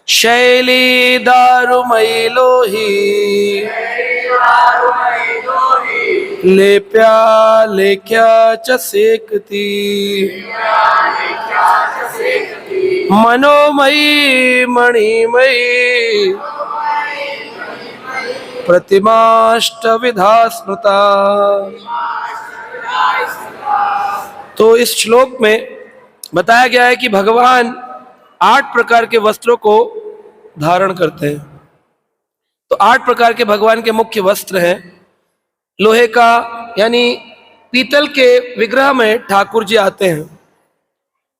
शैली दारुमयी लोही, लेप्या लेख्या च सेकती, मनोमयी मणिमयी, प्रतिमाष्टविधा स्मृता। तो इस श्लोक में बताया गया है कि भगवान 8 प्रकार के वस्त्रों को धारण करते हैं। तो 8 प्रकार के भगवान के मुख्य वस्त्र हैं। लोहे का यानी पीतल के विग्रह में ठाकुर जी आते हैं।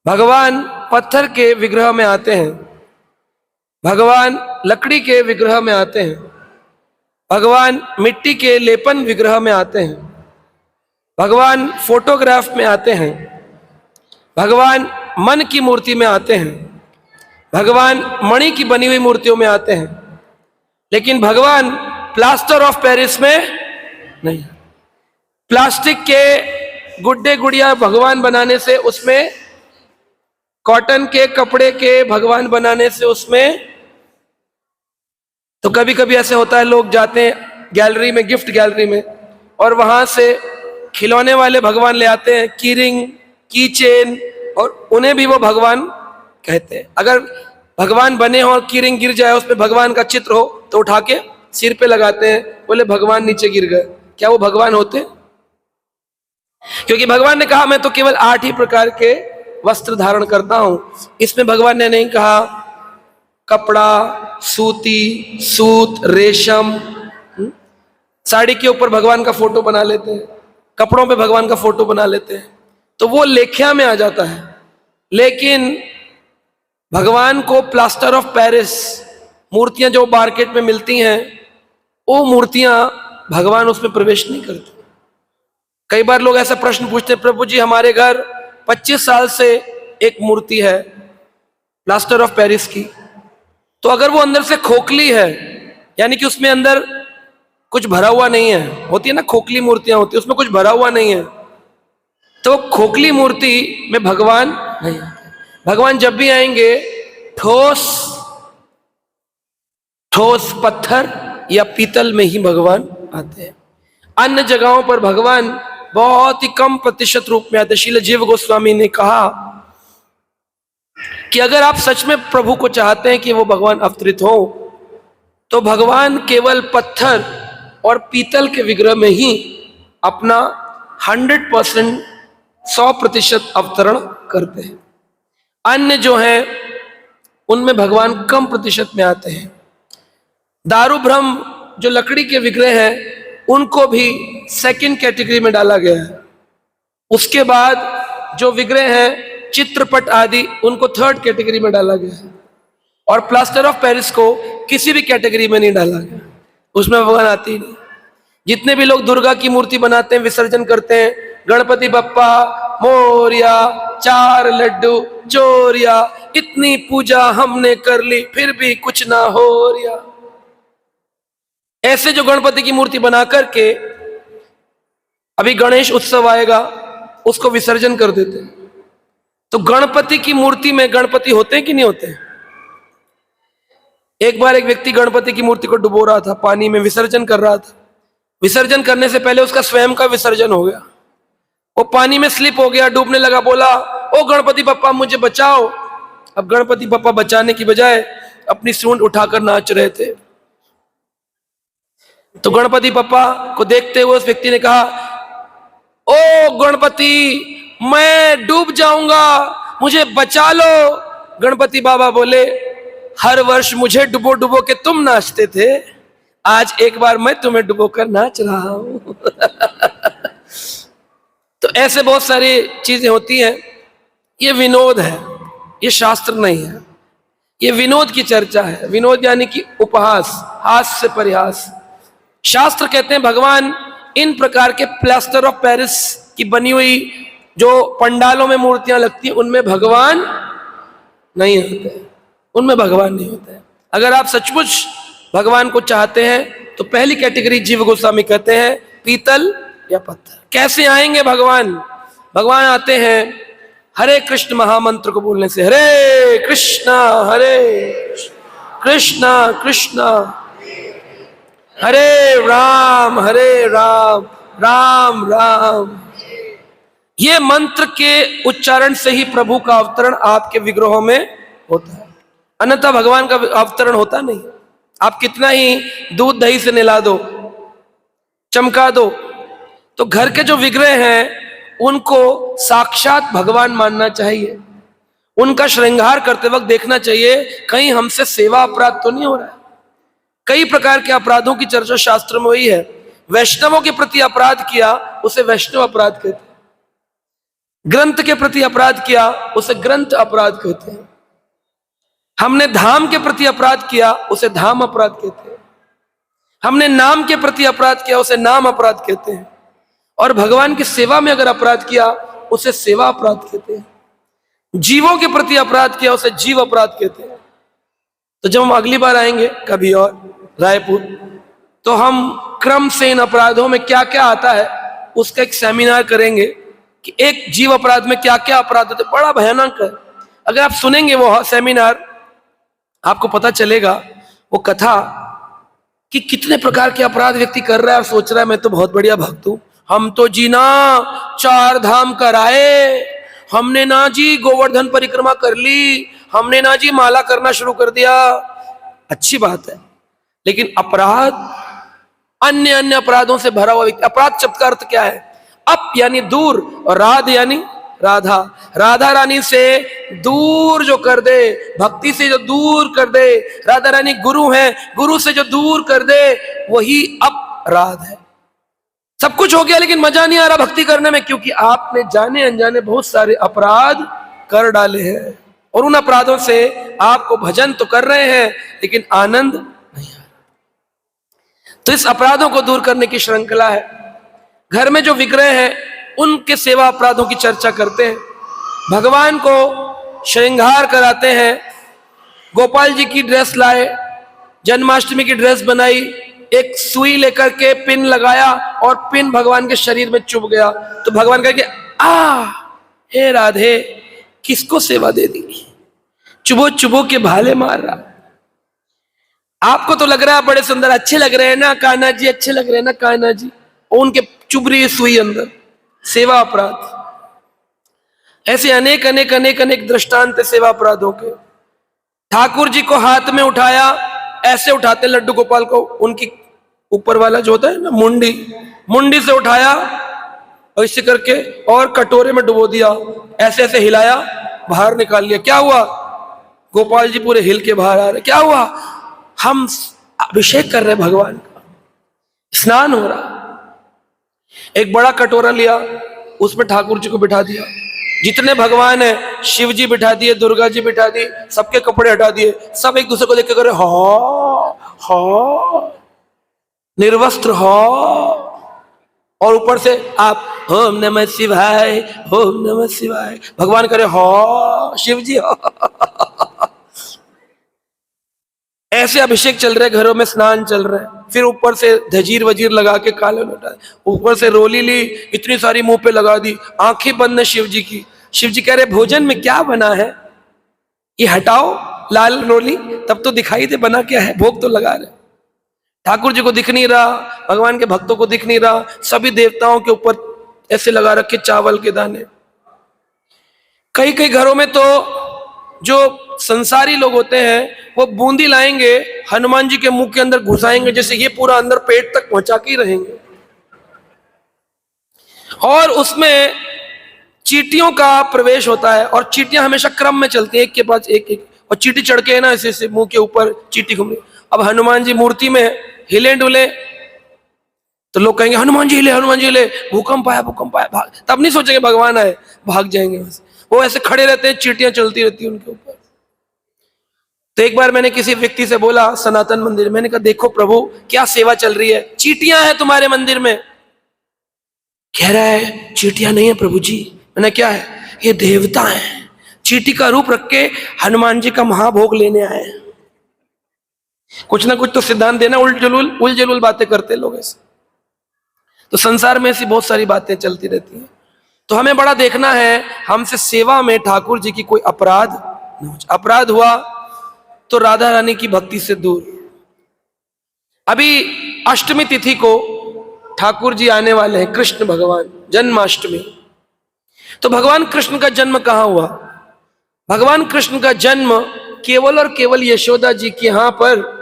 भगवान पत्थर के विग्रह में आते हैं। भगवान लकड़ी के विग्रह में आते हैं। भगवान मिट्टी के लेपन विग्रह में आते हैं। भगवान फोटोग्राफ में आते हैं। भगवान मन की मूर्ति में आते हैं। भगवान मणि की बनी हुई मूर्तियों में आते हैं। लेकिन भगवान प्लास्टर ऑफ पेरिस में नहीं। प्लास्टिक के गुड्डे गुड़िया भगवान बनाने से, उसमें कॉटन के कपड़े के भगवान बनाने से, उसमें तो कभी कभी ऐसे होता है, लोग जाते हैं गैलरी में, गिफ्ट गैलरी में, और वहां से खिलौने वाले भगवान ले आते हैं, की रिंग, की चेन, और उन्हें भी वो भगवान कहते हैं। अगर भगवान बने हो और की रिंग गिर जाए, उसमें भगवान का चित्र हो, तो उठा के सिर पे लगाते हैं, बोले भगवान नीचे गिर गए। क्या वो भगवान होते? क्योंकि भगवान ने कहा मैं तो केवल 8 ही प्रकार के वस्त्र धारण करता हूं। इसमें भगवान ने नहीं कहा कपड़ा, सूती, सूत, रेशम। साड़ी के ऊपर भगवान का फोटो बना लेते हैं, कपड़ों पे भगवान का फोटो बना लेते हैं, तो वो लेख्या में आ जाता है। लेकिन भगवान को प्लास्टर ऑफ पेरिस मूर्तियां जो मार्केट में मिलती हैं, वो मूर्तियां भगवान उसमें प्रवेश नहीं करते। कई बार लोग ऐसा प्रश्न पूछते हैं, प्रभु जी हमारे घर 25 साल से एक मूर्ति है प्लास्टर ऑफ पेरिस की, तो अगर वो अंदर से खोखली है, यानी कि उसमें अंदर कुछ भरा हुआ नहीं है, होती है ना खोखली मूर्तियां होती है, उसमें कुछ भरा हुआ नहीं है, तो खोखली मूर्ति में भगवान नहीं। भगवान जब भी आएंगे ठोस ठोस पत्थर या पीतल में ही भगवान आते हैं। अन्य जगहों पर भगवान बहुत ही कम प्रतिशत रूप में आते। श्रील जीव गोस्वामी ने कहा कि अगर आप सच में प्रभु को चाहते हैं कि वो भगवान अवतरित हो, तो भगवान केवल पत्थर और पीतल के विग्रह में ही अपना 100% 100% अवतरण करते हैं। अन्य जो हैं उनमें भगवान कम प्रतिशत में आते हैं। दारू ब्रह्म जो लकड़ी के विग्रह हैं, उनको भी सेकंड कैटेगरी में डाला गया है। उसके बाद जो विग्रह हैं चित्रपट आदि, उनको थर्ड कैटेगरी में डाला गया है। और प्लास्टर ऑफ पेरिस को किसी भी कैटेगरी में नहीं डाला गया, उसमें भगवान आती ही नहीं। जितने भी लोग दुर्गा की मूर्ति बनाते हैं, विसर्जन करते हैं, गणपति बप्पा मोरिया, 4 लड्डू चोरिया, इतनी पूजा हमने कर ली फिर भी कुछ ना हो रिया, ऐसे जो गणपति की मूर्ति बना करके, अभी गणेश उत्सव आएगा, उसको विसर्जन कर देते हैं। तो गणपति की मूर्ति में गणपति होते हैं कि नहीं होते? एक बार एक व्यक्ति गणपति की मूर्ति को डुबो रहा था, पानी में विसर्जन कर रहा था। विसर्जन करने से पहले उसका स्वयं का विसर्जन हो गया, वो पानी में स्लिप हो गया, डूबने लगा, बोला ओ गणपति बप्पा मुझे बचाओ। अब गणपति बप्पा बचाने की बजाय अपनी सूंड उठाकर नाच रहे थे। तो गणपति बप्पा को देखते हुए उस व्यक्ति ने कहा, ओ गणपति मैं डूब जाऊंगा, मुझे बचा लो। गणपति बाबा बोले, हर वर्ष मुझे डुबो डुबो के तुम नाचते थे, आज एक बार मैं तुम्हें डुबो कर नाच रहा हूं। तो ऐसे बहुत सारी चीजें होती हैं। ये विनोद है, ये शास्त्र नहीं है, ये विनोद की चर्चा है। विनोद यानी कि उपहास, हास्य से परिहास। शास्त्र कहते हैं भगवान इन प्रकार के प्लास्टर ऑफ पेरिस की बनी हुई जो पंडालों में मूर्तियां लगती हैं, उनमें भगवान नहीं होते, उनमें भगवान नहीं होते हैं। अगर आप सचमुच भगवान को चाहते हैं तो पहली कैटेगरी जीव गोस्वामी कहते हैं पीतल या पत्थर। कैसे आएंगे भगवान? भगवान आते हैं हरे कृष्ण महामंत्र को बोलने से। हरे कृष्णा कृष्ण कृष्ण हरे राम राम राम। ये मंत्र के उच्चारण से ही प्रभु का अवतरण आपके विग्रहों में होता है, अन्यथा भगवान का अवतरण होता नहीं। आप कितना ही दूध दही से नहला दो, चमका दो, तो घर के जो विग्रह हैं उनको साक्षात भगवान मानना चाहिए। उनका श्रृंगार करते वक्त देखना चाहिए कहीं हमसे सेवा अपराध तो नहीं हो रहा है। कई प्रकार के अपराधों की चर्चा शास्त्र में हुई है। वैष्णवों के प्रति अपराध किया उसे वैष्णव अपराध कहते हैं, ग्रंथ के प्रति अपराध किया उसे ग्रंथ अपराध कहते हैं, हमने धाम के प्रति अपराध किया उसे धाम अपराध कहते हैं, हमने नाम के प्रति अपराध किया उसे नाम अपराध कहते हैं, और भगवान की सेवा में अगर अपराध किया उसे सेवा अपराध कहते हैं, जीवों के प्रति अपराध किया उसे जीव अपराध कहते हैं। तो जब हम अगली बार आएंगे कभी और रायपुर, तो हम क्रम से इन अपराधों में क्या क्या आता है उसका एक सेमिनार करेंगे कि एक जीव अपराध में क्या क्या अपराध होते, बड़ा भयानक है। अगर आप सुनेंगे वो सेमिनार आपको पता चलेगा, वो कथा, कि कितने प्रकार के अपराध व्यक्ति कर रहा है और सोच रहा है मैं तो बहुत बढ़िया भक्त हूं, हम तो जी ना 4 धाम कराए, हमने ना जी गोवर्धन परिक्रमा कर ली, हमने ना जी माला करना शुरू कर दिया। अच्छी बात है, लेकिन अपराध अन्य अन्य अपराधों से भरा हुआ व्यक्ति, अपराध शब्द का अर्थ क्या है? अप यानी दूर, और राध यानी राधा, राधा रानी से दूर जो कर दे, भक्ति से जो दूर कर दे, राधा रानी गुरु है, गुरु से जो दूर कर दे वही अपराध है। सब कुछ हो गया लेकिन मजा नहीं आ रहा भक्ति करने में, क्योंकि आपने जाने अनजाने बहुत सारे अपराध कर डाले हैं, और उन अपराधों से आपको भजन तो कर रहे हैं लेकिन आनंद नहीं आ रहा। तो इस अपराधों को दूर करने की श्रृंखला है। घर में जो विग्रह हैं उनके सेवा अपराधों की चर्चा करते हैं, भगवान को श्रृंगार कराते हैं, गोपाल जी की ड्रेस लाए, जन्माष्टमी की ड्रेस बनाई, एक सुई लेकर के पिन लगाया और पिन भगवान के शरीर में चुभ गया, तो भगवान कहे हे राधे किसको सेवा दे दी, चुभो चुभो के भाले मार रहा। आपको तो लग रहा है बड़े सुंदर, अच्छे लग रहे हैं ना कान्हा जी, अच्छे लग रहे हैं ना कान्हा जी, उनके चुभ रही सुई अंदर, सेवा अपराध। ऐसे अनेक अनेक अनेक अनेक दृष्टांत सेवा अपराधों के। ठाकुर जी को हाथ में उठाया, ऐसे उठाते लड्डू गोपाल को, उनकी ऊपर वाला जो होता है ना मुंडी से उठाया और इसे करके और कटोरे में डुबो दिया, ऐसे ऐसे हिलाया, बाहर निकाल लिया। क्या हुआ? गोपाल जी पूरे हिल के बाहर आ रहे। क्या हुआ? हम अभिषेक कर रहे भगवान का, स्नान हो रहा। एक बड़ा कटोरा लिया, उसमें ठाकुर जी को बिठा दिया, जितने भगवान है शिव जी बिठा दिए, दुर्गा जी बिठा दी, सबके कपड़े हटा दिए, सब एक दूसरे को देख के करे हा निर्वस्त्र हो, और ऊपर से आप ओम नमः शिवाय, ओम नमः शिवाय, भगवान करे हो शिव जी हो। ऐसे अभिषेक चल रहे, घरों में स्नान चल रहे हैं, फिर ऊपर से धजीर वजीर लगा के काले लौटा, ऊपर से रोली ली, इतनी सारी मुंह पे लगा दी, आंखें बंद है शिव जी की। शिव जी कह रहे भोजन में क्या बना है, ये हटाओ लाल रोली, तब तो दिखाई दे बना क्या है, भोग तो लगा रहे। ठाकुर जी को दिख नहीं रहा, भगवान के भक्तों को दिख नहीं रहा, सभी देवताओं के ऊपर ऐसे लगा रखे चावल के दाने। कई कई घरों में तो जो संसारी लोग होते हैं वो बूंदी लाएंगे, हनुमान जी के मुंह के अंदर घुसाएंगे, जैसे ये पूरा अंदर पेट तक पहुंचा के ही रहेंगे, और उसमें चींटियों का प्रवेश होता है, और चींटियां हमेशा क्रम में चलती हैं, एक के बाद एक, और चींटी चढ़ के ना ऐसे ऐसे मुंह के ऊपर चींटी घूम रही। अब हनुमान जी मूर्ति में हिले डुले तो लोग कहेंगे हनुमान जी हिले, भूकंप आया, भाग, तब नहीं सोचेंगे भगवान आए, भाग जाएंगे। वो ऐसे खड़े रहते हैं, चींटियां चलती रहती है उनके ऊपर। तो एक बार मैंने किसी व्यक्ति से बोला सनातन मंदिर, मैंने कहा देखो प्रभु क्या सेवा चल रही है, चींटियां हैं तुम्हारे मंदिर में। कह रहा है चींटियां नहीं है प्रभु जी। मैंने क्या है? ये देवता है, चींटी का रूप रख के हनुमान जी का महाभोग लेने आए। कुछ ना कुछ तो सिद्धांत देना, उल जलूल बातें करते लोग ऐसे। तो संसार में ऐसी बहुत सारी बातें चलती रहती हैं, तो हमें बड़ा देखना है हमसे सेवा में ठाकुर जी की कोई अपराध न हो। अपराध हुआ तो राधा रानी की भक्ति से दूर। अभी अष्टमी तिथि को ठाकुर जी आने वाले हैं, कृष्ण भगवान, जन्माष्टमी। तो भगवान कृष्ण का जन्म कहाँ हुआ? भगवान कृष्ण का जन्म केवल और केवल यशोदा जी के यहाँ पर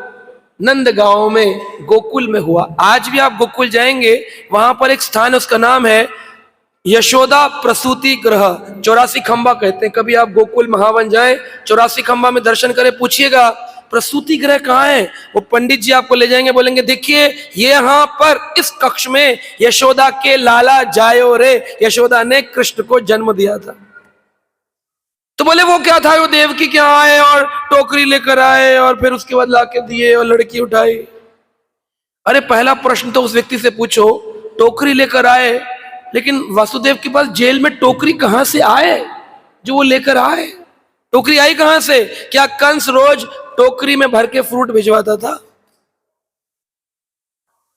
नंद गांव में, गोकुल में हुआ। आज भी आप गोकुल जाएंगे, वहां पर एक स्थान, उसका नाम है यशोदा प्रसूति गृह, 84 खंबा कहते हैं। कभी आप गोकुल महावन जाएं, 84 खंबा में दर्शन करें, पूछिएगा प्रसूति गृह कहाँ है, वो पंडित जी आपको ले जाएंगे, बोलेंगे देखिए ये यहाँ पर इस कक्ष में यशोदा के लाला जायो रे, यशोदा ने कृष्ण को जन्म दिया था। तो बोले वो क्या था? वो देवकी क्या आए और टोकरी लेकर आए और फिर उसके बाद लाके दिए और लड़की उठाई। अरे पहला प्रश्न तो उस व्यक्ति से पूछो, टोकरी लेकर आए, लेकिन वासुदेव के पास जेल में टोकरी कहां से आए जो वो लेकर आए? टोकरी आई कहां से? क्या कंस रोज टोकरी में भर के फ्रूट भिजवाता था?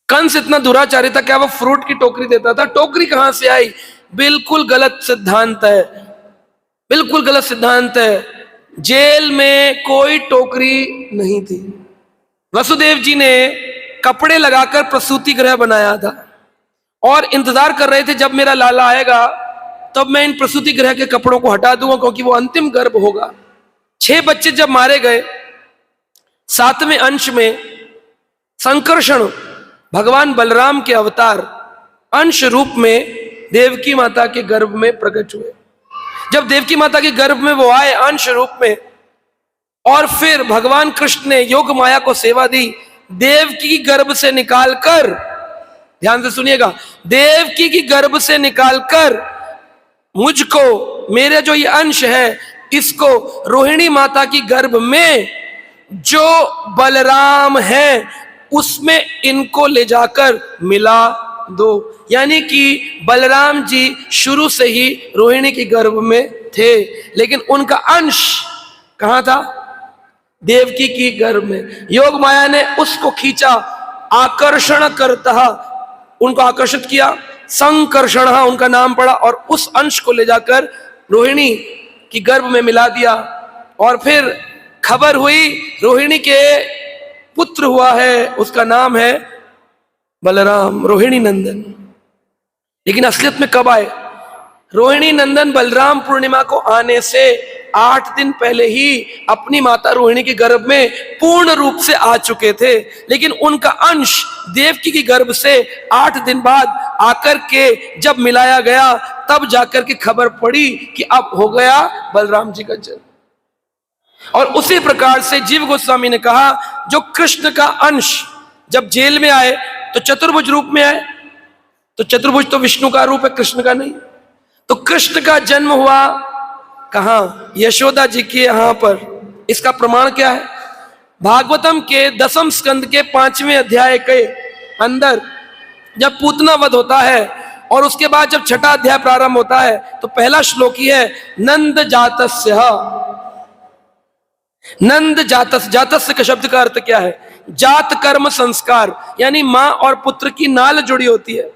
कंस इतना दुराचारी था, क्या वो फ्रूट की टोकरी देता था? टोकरी कहां से आई? बिल्कुल गलत सिद्धांत है, बिल्कुल गलत सिद्धांत है। जेल में कोई टोकरी नहीं थी। वसुदेव जी ने कपड़े लगाकर प्रसूति गृह बनाया था और इंतजार कर रहे थे जब मेरा लाला आएगा तब मैं इन प्रसूति गृह के कपड़ों को हटा दूंगा, क्योंकि वो अंतिम गर्भ होगा। 6 बच्चे जब मारे गए, 7वें अंश में संकर्षण भगवान बलराम के अवतार अंश रूप में देवकी माता के गर्भ में प्रकट हुए। जब देवकी माता के गर्भ में वो आए अंश रूप में, और फिर भगवान कृष्ण ने योग माया को सेवा दी, देवकी की गर्भ से निकालकर, ध्यान से सुनिएगा, देवकी की गर्भ से निकालकर मुझको, मेरे जो ये अंश है, इसको रोहिणी माता की गर्भ में जो बलराम है उसमें इनको ले जाकर मिला दो। यानी कि बलराम जी शुरू से ही रोहिणी की गर्भ में थे, लेकिन उनका अंश कहां था? देवकी की गर्भ में। योग माया ने उसको खींचा, आकर्षण करता, उनको आकर्षित किया, संकर्षण उनका नाम पड़ा, और उस अंश को ले जाकर रोहिणी की गर्भ में मिला दिया। और फिर खबर हुई रोहिणी के पुत्र हुआ है, उसका नाम है बलराम, रोहिणी नंदन। लेकिन असलियत में कब आए? रोहिणी नंदन बलराम पूर्णिमा को आने से 8 दिन पहले ही अपनी माता रोहिणी के गर्भ में पूर्ण रूप से आ चुके थे, लेकिन उनका अंश देवकी की गर्भ से 8 दिन बाद आकर के जब मिलाया गया, तब जाकर के खबर पड़ी कि अब हो गया बलराम जी का जन्म। और उसी प्रकार से जीव गोस्वामी ने कहा, जो कृष्ण का अंश जब जेल में आए तो चतुर्भुज रूप में आए, तो चतुर्भुज तो विष्णु का रूप है, कृष्ण का नहीं। तो कृष्ण का जन्म हुआ कहां? यशोदा जी के यहां पर। इसका प्रमाण क्या है? भागवतम के 10वें स्कंद के 5वें अध्याय के अंदर जब पूतना वध होता है और उसके बाद जब 6ठा अध्याय प्रारंभ होता है, तो पहला श्लोक ही है नंद जातस्य। नंद जातस्य, जातस्य का शब्द का अर्थ क्या है? जात कर्म संस्कार, यानी मां और पुत्र की नाल जुड़ी होती है,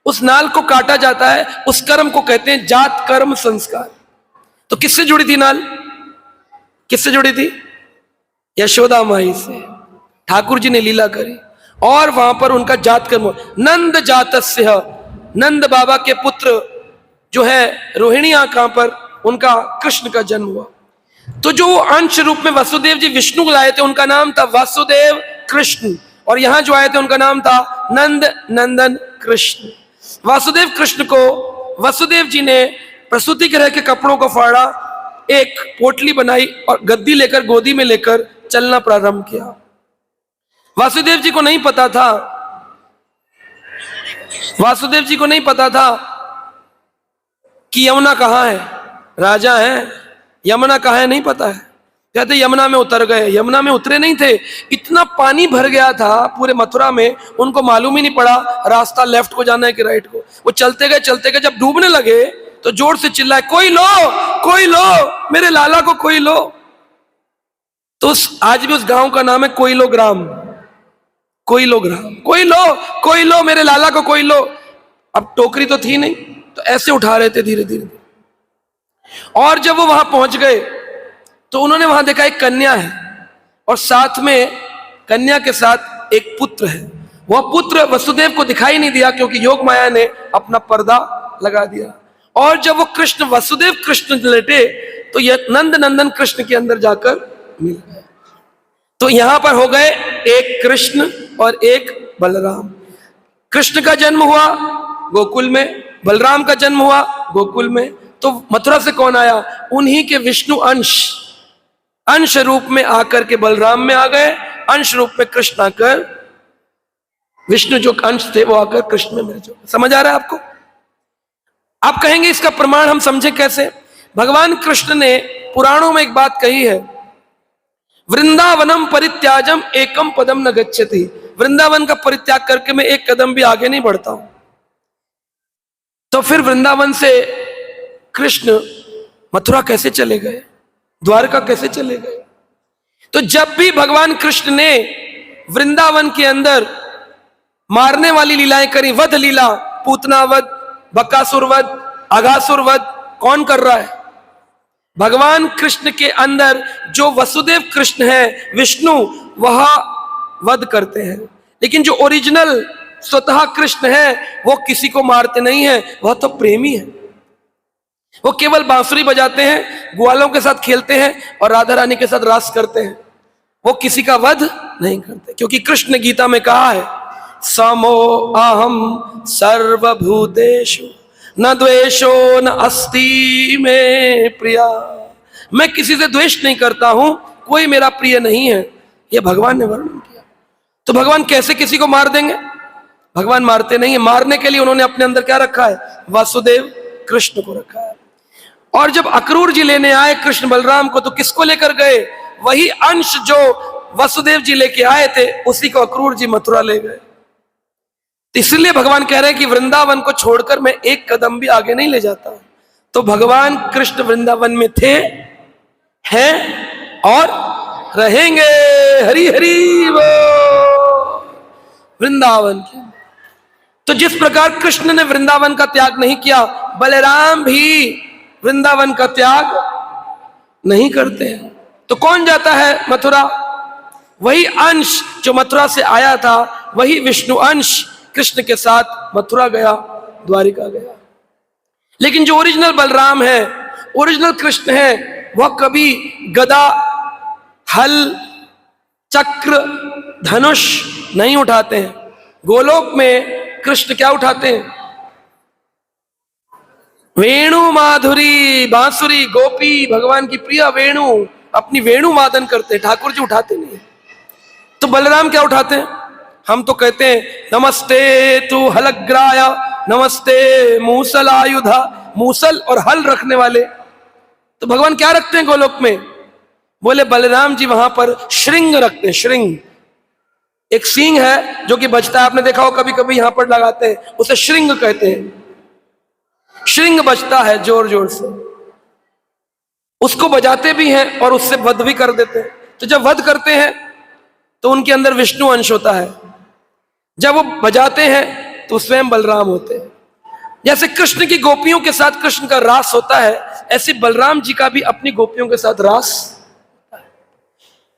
उस नाल को काटा जाता है, उस कर्म को कहते हैं जात कर्म संस्कार। तो किससे जुड़ी थी नाल? किससे जुड़ी थी? यशोदा माई से। ठाकुर जी ने लीला करी और वहां पर उनका जात कर्म। नंद जातस्य, नंद बाबा के पुत्र जो है रोहिणी, कहां पर उनका कृष्ण का जन्म हुआ। तो जो अंश रूप में वसुदेव जी विष्णु को लाए थे, उनका नाम था वासुदेव कृष्ण, और यहां जो आए थे उनका नाम था नंद नंदन कृष्ण। वासुदेव कृष्ण को वसुदेव जी ने प्रसूति गृह के कपड़ों को फाड़ा, एक पोटली बनाई और गद्दी लेकर गोदी में लेकर चलना प्रारंभ किया। वासुदेव जी को नहीं पता था, वासुदेव जी को नहीं पता था कि यमुना कहां है, राजा है, यमुना कहां है नहीं पता है। कहते यमुना में उतर गए, यमुना में उतरे नहीं थे, इतना पानी भर गया था पूरे मथुरा में, उनको मालूम ही नहीं पड़ा रास्ता लेफ्ट को जाना है कि राइट को। वो चलते गए, जब डूबने लगे तो जोर से चिल्लाए, कोई लो, कोई लो, मेरे लाला को कोई लो। तो आज भी उस गांव का नाम है कोयलो ग्राम, कोयलो ग्राम, कोई लो, कोई लो, मेरे लाला को कोई लो। अब टोकरी तो थी नहीं, तो ऐसे उठा रहे थे धीरे धीरे। और जब वो वहां पहुंच गए तो उन्होंने वहां देखा एक कन्या है, और साथ में कन्या के साथ एक पुत्र है। वह पुत्र वसुदेव को दिखाई नहीं दिया क्योंकि योग माया ने अपना पर्दा लगा दिया। और जब वो कृष्ण वसुदेव कृष्ण लेटे तो यह नंद नंदन कृष्ण के अंदर जाकर मिल गए। तो यहां पर हो गए एक कृष्ण और एक बलराम। कृष्ण का जन्म हुआ गोकुल में, बलराम का जन्म हुआ गोकुल में। तो मथुरा से कौन आया? उन्हीं के विष्णु अंश रूप में आकर के बलराम में आ गए, अंश रूप में कृष्ण आकर, विष्णु जो अंश थे वो आकर कृष्ण में मिल जाए। समझ आ रहा है आपको? आप कहेंगे इसका प्रमाण हम समझे कैसे? भगवान कृष्ण ने पुराणों में एक बात कही है, वृंदावनम परित्याजम एकम पदम न गच्छति। वृंदावन का परित्याग करके मैं एक कदम भी आगे नहीं बढ़ता हूं। तो फिर वृंदावन से कृष्ण मथुरा कैसे चले गए, द्वारका कैसे चले गए? तो जब भी भगवान कृष्ण ने वृंदावन के अंदर मारने वाली लीलाएं करी, वध लीला, पूतना वध, बकासुर वध, अघासुर वध, कौन कर रहा है? भगवान कृष्ण के अंदर जो वसुदेव कृष्ण है, विष्णु, वह वध करते हैं। लेकिन जो ओरिजिनल स्वतः कृष्ण है वो किसी को मारते नहीं है, वह तो प्रेमी है। वो केवल बांसुरी बजाते हैं, ग्वालों के साथ खेलते हैं और राधा रानी के साथ रास करते हैं। वो किसी का वध नहीं करते, क्योंकि कृष्ण ने गीता में कहा है, समो अहम सर्वभूतेषु न द्वेषो न अस्ति में प्रिया। मैं किसी से द्वेष नहीं करता हूं, कोई मेरा प्रिय नहीं है। यह भगवान ने वर्णन किया। तो भगवान कैसे किसी को मार देंगे? भगवान मारते नहीं है। मारने के लिए उन्होंने अपने अंदर क्या रखा है? वासुदेव कृष्ण को रखा है। और जब अक्रूर जी लेने आए कृष्ण बलराम को, तो किसको लेकर गए? वही अंश जो वसुदेव जी लेके आए थे, उसी को अक्रूर जी मथुरा ले गए। इसलिए भगवान कह रहे हैं कि वृंदावन को छोड़कर मैं एक कदम भी आगे नहीं ले जाता। तो भगवान कृष्ण वृंदावन में थे, हैं और रहेंगे। हरि हरि बोल। वृंदावन की, तो जिस प्रकार कृष्ण ने वृंदावन का त्याग नहीं किया, बलराम भी वृंदावन का त्याग नहीं करते हैं। तो कौन जाता है मथुरा? वही अंश जो मथुरा से आया था, वही विष्णु अंश कृष्ण के साथ मथुरा गया, द्वारिका गया। लेकिन जो ओरिजिनल बलराम है, ओरिजिनल कृष्ण है, वह कभी गदा, हल, चक्र, धनुष नहीं उठाते हैं। गोलोक में कृष्ण क्या उठाते हैं? वेणु, माधुरी, बांसुरी, गोपी, भगवान की प्रिय वेणु, अपनी वेणु वादन करते हैं। ठाकुर जी उठाते नहीं। तो बलराम क्या उठाते हैं? हम तो कहते हैं नमस्ते तू हलग्राया, नमस्ते मूसलायुधा, मूसल और हल रखने वाले। तो भगवान क्या रखते हैं गोलोक में? बोले बलराम जी वहां पर श्रृंग रखते हैं। श्रृंग एक सींग है जो कि बजता है, आपने देखा हो कभी कभी यहां पर लगाते हैं, उसे श्रृंग कहते हैं। श्रृंग बजता है जोर जोर से, उसको बजाते भी हैं और उससे वध भी कर देते हैं। तो जब वध करते हैं तो उनके अंदर विष्णु अंश होता है, जब वो बजाते हैं तो स्वयं बलराम होते हैं। जैसे कृष्ण की गोपियों के साथ कृष्ण का रास होता है, ऐसे बलराम जी का भी अपनी गोपियों के साथ रास होता है।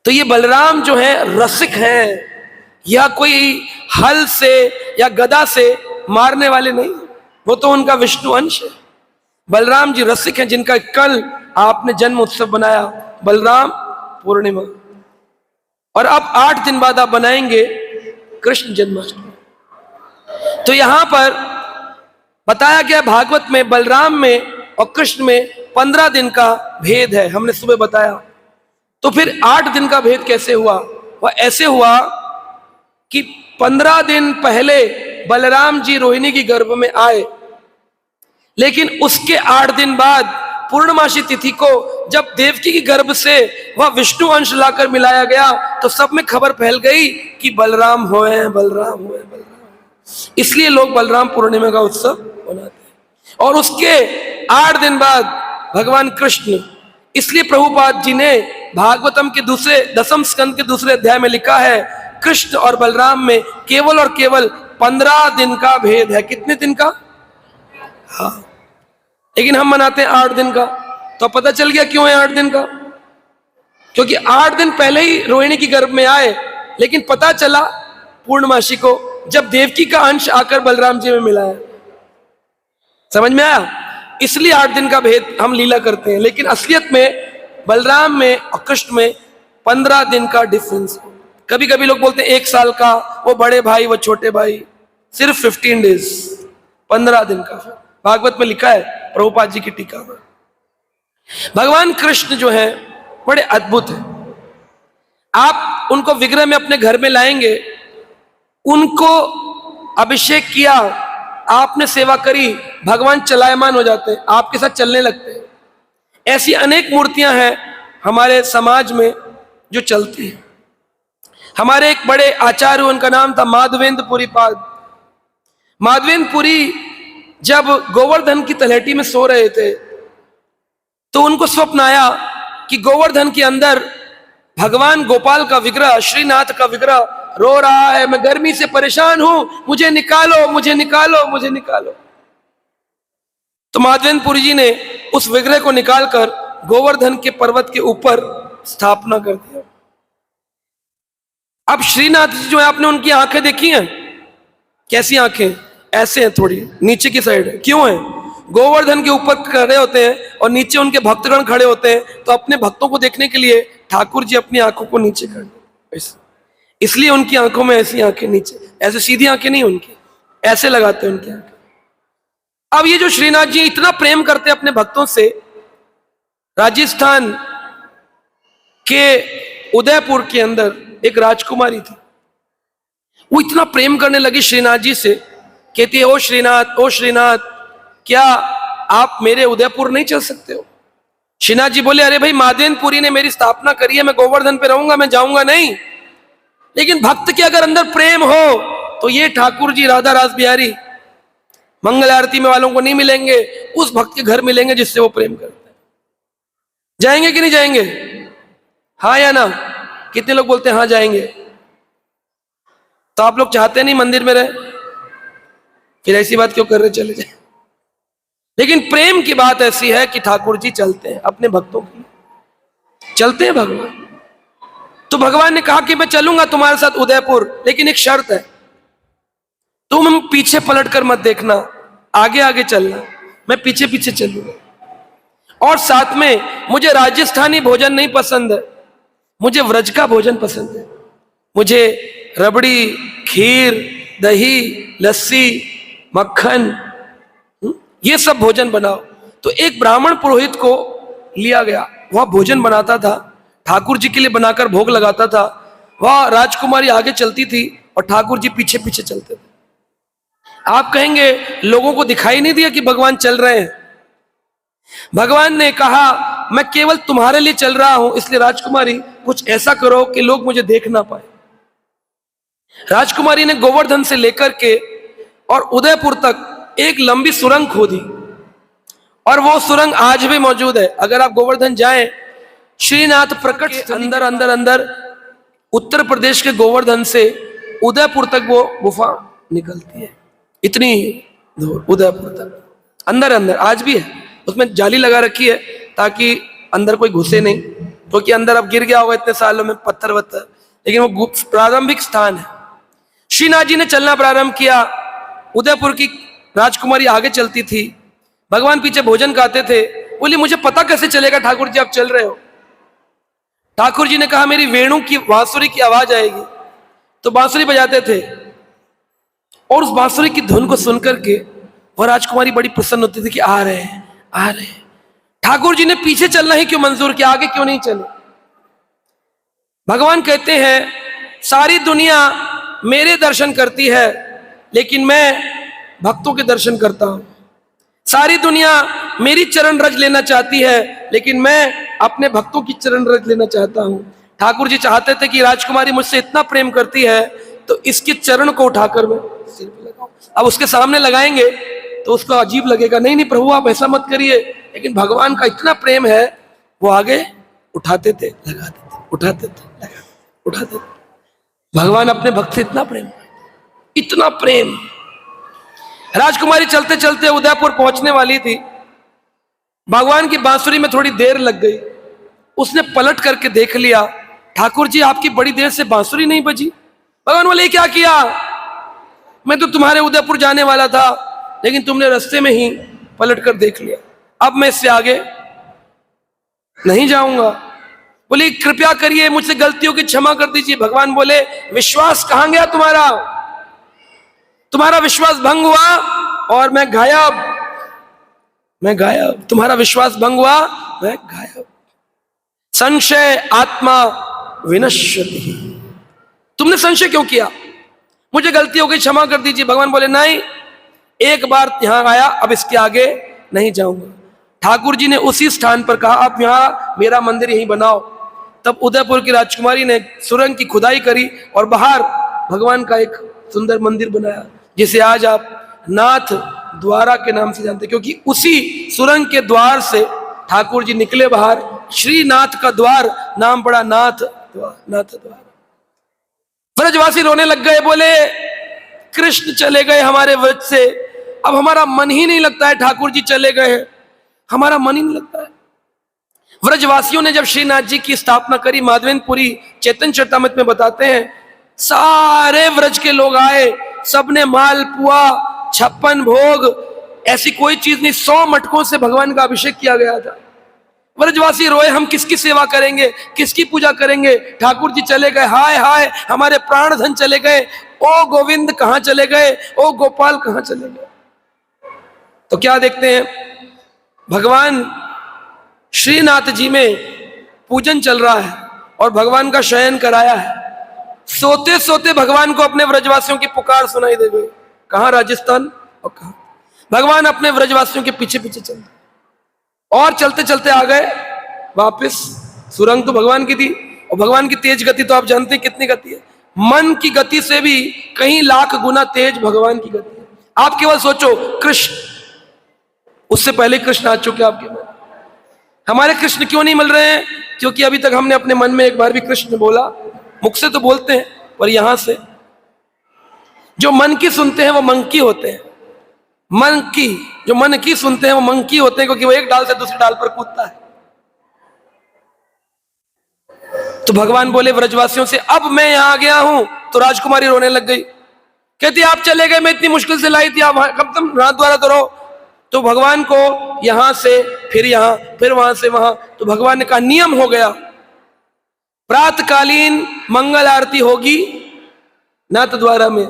तो ये बलराम जो है रसिक हैं, या कोई हल से या गदा से मारने वाले नहीं, वो तो उनका विष्णु अंश है। बलराम जी रसिक हैं, जिनका कल आपने जन्म उत्सव बनाया, बलराम पूर्णिमा, और अब 8 दिन बाद आप बनाएंगे कृष्ण जन्माष्टमी। तो यहां पर बताया गया भागवत में बलराम में और कृष्ण में 15 दिन का भेद है, हमने सुबह बताया। तो फिर 8 दिन का भेद कैसे हुआ? वह ऐसे हुआ कि 15 दिन पहले बलराम जी रोहिणी की गर्भ में आए, लेकिन उसके 8 दिन बाद पूर्णमासी तिथि को जब देवकी की गर्भ से वह विष्णु अंश लाकर मिलाया गया, तो सब में खबर फैल गई कि बलराम हुए, बलराम हुए, बलराम। इसलिए लोग बलराम पूर्णिमा का उत्सव मनाते हैं। और उसके 8 दिन बाद भगवान कृष्ण, इसलिए प्रभुपाद जी ने भागवतम के दूसरे 10वें स्कंद के दूसरे अध्याय में लिखा है, कृष्ण और बलराम में केवल और केवल 15 दिन का भेद है। कितने दिन का? हाँ, लेकिन हम मनाते हैं 8 दिन का। तो पता चल गया क्यों है 8 दिन का। क्योंकि 8 दिन पहले ही रोहिणी की गर्भ में आए, लेकिन पता चला पूर्णमासी को जब देवकी का अंश आकर बलराम जी में मिला है। समझ में आया? इसलिए 8 दिन का भेद हम लीला करते हैं, लेकिन असलियत में बलराम में और कृष्ण में 15 दिन का डिफरेंस है। कभी कभी लोग बोलते हैं 1 साल का, वो बड़े भाई वो छोटे भाई, सिर्फ 15 डेज, 15 दिन का। भागवत में लिखा है, प्रभुपाद जी की टीका में। भगवान कृष्ण जो है बड़े अद्भुत है। आप उनको विग्रह में अपने घर में लाएंगे, उनको अभिषेक किया, आपने सेवा करी, भगवान चलायमान हो जाते हैं, आपके साथ चलने लगते हैं। ऐसी अनेक मूर्तियां हैं हमारे समाज में जो चलती हैं। हमारे एक बड़े आचार्य, उनका नाम था माधवेंद्र पुरी पाद। माधवेंद्र पुरी जब गोवर्धन की तलहटी में सो रहे थे तो उनको स्वप्न आया कि गोवर्धन के अंदर भगवान गोपाल का विग्रह, श्रीनाथ का विग्रह रो रहा है, मैं गर्मी से परेशान हूं, मुझे निकालो, मुझे निकालो, मुझे निकालो। तो माधवेंद्र पुरी जी ने उस विग्रह को निकालकर गोवर्धन के पर्वत के ऊपर स्थापना कर दिया। अब श्रीनाथ जी जो है, आपने उनकी आंखें देखी हैं? कैसी आंखें? ऐसे हैं, थोड़ी नीचे की साइड है। क्यों है? गोवर्धन के ऊपर खड़े होते हैं और नीचे उनके भक्तगण खड़े होते हैं, तो अपने भक्तों को देखने के लिए ठाकुर जी अपनी आंखों को नीचे कर देते, इसलिए उनकी आंखों में ऐसी आंखें नीचे, ऐसे सीधी आंखें नहीं उनकी, ऐसे लगाते हैं उनकी आंखें। अब ये जो श्रीनाथ जी इतना प्रेम करते हैं अपने भक्तों से, राजस्थान के उदयपुर के अंदर एक राजकुमारी थी, वो इतना प्रेम करने लगी श्रीनाथ जी से, कहती है, ओ श्रीनाथ, ओ श्रीनाथ, क्या आप मेरे उदयपुर नहीं चल सकते हो? श्रीनाथ जी बोले, अरे भाई, माधवेंद्र पुरी ने मेरी स्थापना करी है, मैं गोवर्धन पे रहूंगा, मैं जाऊंगा नहीं। लेकिन भक्त के अगर अंदर प्रेम हो तो ये ठाकुर जी, राधा रास बिहारी मंगल आरती में वालों को नहीं मिलेंगे, उस भक्त के घर मिलेंगे जिससे वो प्रेम करते हैं। जाएंगे कि नहीं जाएंगे? हाँ या ना? कितने लोग बोलते हैं हाँ जाएंगे? तो आप लोग चाहते नहीं मंदिर में रहे, फिर ऐसी बात क्यों कर रहे? चले जाए। लेकिन प्रेम की बात ऐसी है कि ठाकुर जी चलते हैं अपने भक्तों की, चलते हैं भगवान। तो भगवान ने कहा कि मैं चलूंगा तुम्हारे साथ उदयपुर, लेकिन एक शर्त है, तुम पीछे पलटकर मत देखना, आगे आगे चलना, मैं पीछे पीछे चलूंगा। और साथ में मुझे राजस्थानी भोजन नहीं पसंद है, मुझे व्रज का भोजन पसंद है। मुझे रबड़ी, खीर, दही, लस्सी, मक्खन, ये सब भोजन बनाओ। तो एक ब्राह्मण पुरोहित को लिया गया, वह भोजन बनाता था, ठाकुर जी के लिए बनाकर भोग लगाता था। वह राजकुमारी आगे चलती थी और ठाकुर जी पीछे पीछे चलते थे। आप कहेंगे लोगों को दिखाई नहीं दिया कि भगवान चल रहे हैं? भगवान ने कहा, मैं केवल तुम्हारे लिए चल रहा हूं, इसलिए राजकुमारी कुछ ऐसा करो कि लोग मुझे देख ना पाए। राजकुमारी ने गोवर्धन से लेकर के और उदयपुर तक एक लंबी सुरंग खोदी, और वो सुरंग आज भी मौजूद है। अगर आप गोवर्धन जाएं, श्रीनाथ प्रकट अंदर अंदर अंदर उत्तर प्रदेश के गोवर्धन से उदयपुर तक वो गुफा निकलती है, इतनी दूर उदयपुर तक, अंदर अंदर आज भी है। उसमें जाली लगा रखी है ताकि अंदर कोई घुसे नहीं, क्योंकि अंदर अब गिर गया होगा इतने सालों में पत्थर वत्थर, लेकिन वो प्रारंभिक स्थान है। श्रीनाथ जी ने चलना प्रारंभ किया, उदयपुर की राजकुमारी आगे चलती थी, भगवान पीछे भोजन खाते थे। बोली, मुझे पता कैसे चलेगा ठाकुर जी आप चल रहे हो? ठाकुर जी ने कहा, मेरी वेणु की, बांसुरी की आवाज आएगी। तो बांसुरी बजाते थे, और उस बांसुरी की धुन को सुनकर के वह राजकुमारी बड़ी प्रसन्न होती थी कि आ रहे हैं, आ रहे हैं। ठाकुर जी ने पीछे चलना ही क्यों मंजूर किया, आगे क्यों नहीं चले? भगवान कहते हैं, सारी दुनिया मेरे दर्शन करती है, लेकिन मैं भक्तों के दर्शन करता हूं। सारी दुनिया मेरी चरण रज लेना चाहती है, लेकिन मैं अपने भक्तों की चरण रज लेना चाहता हूं। ठाकुर जी चाहते थे कि राजकुमारी मुझसे इतना प्रेम करती है तो इसके चरण को उठाकर मैं सिर पे लगाऊं। अब उसके सामने लगाएंगे तो उसको अजीब लगेगा, नहीं नहीं प्रभु आप ऐसा मत करिए। लेकिन भगवान का इतना प्रेम है, वो आगे उठाते थे, लगाते थे, उठाते थे, लगाते, उठाते थे। भगवान अपने भक्त से इतना प्रेम, इतना प्रेम। राजकुमारी चलते चलते उदयपुर पहुंचने वाली थी, भगवान की बांसुरी में थोड़ी देर लग गई। उसने पलट करके देख लिया, ठाकुर जी आपकी बड़ी देर से बांसुरी नहीं बजी। भगवान बोले क्या किया? मैं तो तुम्हारे उदयपुर जाने वाला था, लेकिन तुमने रास्ते में ही पलट कर देख लिया, अब मैं इससे आगे नहीं जाऊंगा। बोले कृपया करिए, मुझसे गलतियों की क्षमा कर दीजिए। भगवान बोले विश्वास कहां गया तुम्हारा? तुम्हारा विश्वास भंग हुआ और मैं गायब, मैं गायब। तुम्हारा विश्वास भंग हुआ, मैं गायब। संशय आत्मा विनश्यति। तुमने संशय क्यों किया? मुझे गलती हो गई, क्षमा कर दीजिए। भगवान बोले नहीं, एक बार यहां आया, अब इसके आगे नहीं जाऊंगा। ठाकुर जी ने उसी स्थान पर कहा आप यहां मेरा मंदिर यहीं बनाओ। तब उदयपुर की राजकुमारी ने सुरंग की खुदाई करी और बाहर भगवान का एक सुंदर मंदिर बनाया, जिसे आज आप नाथ द्वारा के नाम से जानते, क्योंकि उसी सुरंग के द्वार से ठाकुर जी निकले बाहर। श्रीनाथ का द्वार नाम पड़ा नाथ द्वार, नाथ द्वार। ब्रजवासी रोने लग गए, बोले कृष्ण चले गए हमारे व्रज से, अब हमारा मन ही नहीं लगता है। ठाकुर जी चले गए हैं, हमारा मन ही नहीं लगता है। व्रजवासियों ने जब श्रीनाथ जी की स्थापना करी, माधवेंद्रपुरी चैतन्य चरितामृत में बताते हैं, सारे व्रज के लोग आए, सबने मालपुआ, 56 भोग, ऐसी कोई चीज नहीं, 100 मटकों से भगवान का अभिषेक किया गया था। व्रजवासी रोए, हम किसकी सेवा करेंगे, किसकी पूजा करेंगे? ठाकुर जी चले गए, हाय हाय हमारे प्राण धन चले गए। ओ गोविंद कहां चले गए, ओ गोपाल कहां चले गए? तो क्या देखते हैं, भगवान श्रीनाथ जी में पूजन चल रहा है और भगवान का शयन कराया है। सोते सोते भगवान को अपने व्रजवासियों की पुकार सुनाई दे गई। कहां? राजस्थान। और कहां भगवान अपने व्रजवासियों के पीछे पीछे चल और चलते चलते आ गए वापस। सुरंग तो भगवान की थी, और भगवान की तेज गति तो आप जानते हैं कितनी गति है। मन की गति से भी कहीं लाख गुना तेज भगवान की गति है। आप केवल सोचो, कृष्ण, उससे पहले कृष्ण आ चुके आपके मन। हमारे कृष्ण क्यों नहीं मिल रहे हैं? क्योंकि अभी तक हमने अपने मन में एक बार भी कृष्ण बोला। मुख से तो बोलते हैं, पर यहां से जो मन की सुनते हैं वो मंकी होते हैं। मन की, जो मन की सुनते हैं वो मंकी होते हैं, क्योंकि वो एक डाल से दूसरी डाल पर कूदता है। तो भगवान बोले व्रजवासियों से, अब मैं यहां आ गया हूं। तो राजकुमारी रोने लग गई, कहती आप चले गए, मैं इतनी मुश्किल से लाई थी, आप कब तुम रात द्वारा तो रहो। तो भगवान को यहां से फिर यहां, फिर वहां से वहां। तो भगवान ने कहा नियम हो गया, प्रातकालीन मंगल आरती होगी नाथ द्वारा में,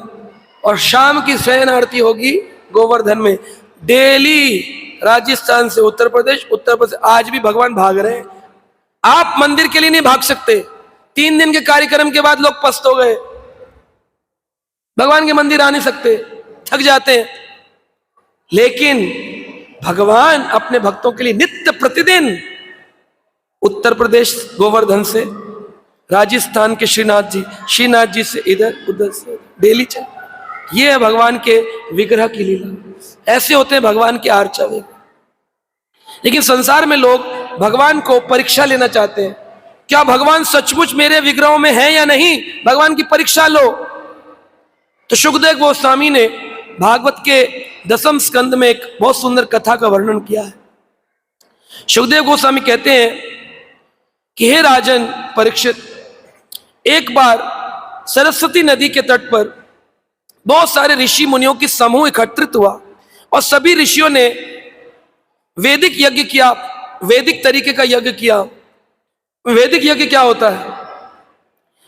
और शाम की शयन आरती होगी गोवर्धन में। डेली राजस्थान से उत्तर प्रदेश, उत्तर प्रदेश, आज भी भगवान भाग रहे हैं। आप मंदिर के लिए नहीं भाग सकते। 3 दिन के कार्यक्रम के बाद लोग पस्त हो गए, भगवान के मंदिर आ नहीं सकते, थक जाते हैं। लेकिन भगवान अपने भक्तों के लिए नित्य प्रतिदिन उत्तर प्रदेश गोवर्धन से, राजस्थान के श्रीनाथ जी से इधर उधर से डेली चल। ये है भगवान के विग्रह की लीला। ऐसे होते हैं भगवान के आर्चा विग्रह। लेकिन संसार में लोग भगवान को परीक्षा लेना चाहते हैं, क्या भगवान सचमुच मेरे विग्रहों में है या नहीं, भगवान की परीक्षा लो। तो सुखदेव गोस्वामी ने भागवत के 10वें स्कंद में एक बहुत सुंदर कथा का वर्णन किया है। सुखदेव गोस्वामी कहते हैं कि हे राजन परीक्षित, एक बार सरस्वती नदी के तट पर बहुत सारे ऋषि मुनियों की समूह एकत्रित हुआ, और सभी ऋषियों ने वैदिक यज्ञ किया, वैदिक तरीके का यज्ञ किया। वैदिक यज्ञ क्या होता है?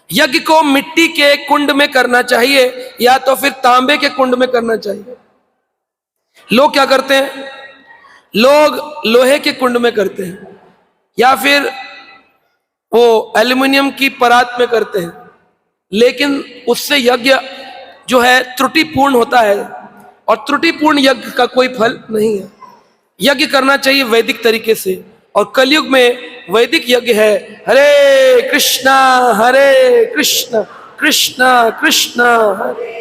यज्ञ को मिट्टी के कुंड में करना चाहिए या तो फिर तांबे के कुंड में करना चाहिए। लोग क्या करते हैं? लोग लोहे के कुंड में करते हैं या फिर वो एल्युमिनियम की परात में करते हैं, लेकिन उससे यज्ञ जो है त्रुटिपूर्ण होता है, और त्रुटिपूर्ण यज्ञ का कोई फल नहीं है। यज्ञ करना चाहिए वैदिक तरीके से, और कलयुग में वैदिक यज्ञ है हरे कृष्णा कृष्ण कृष्ण हरे।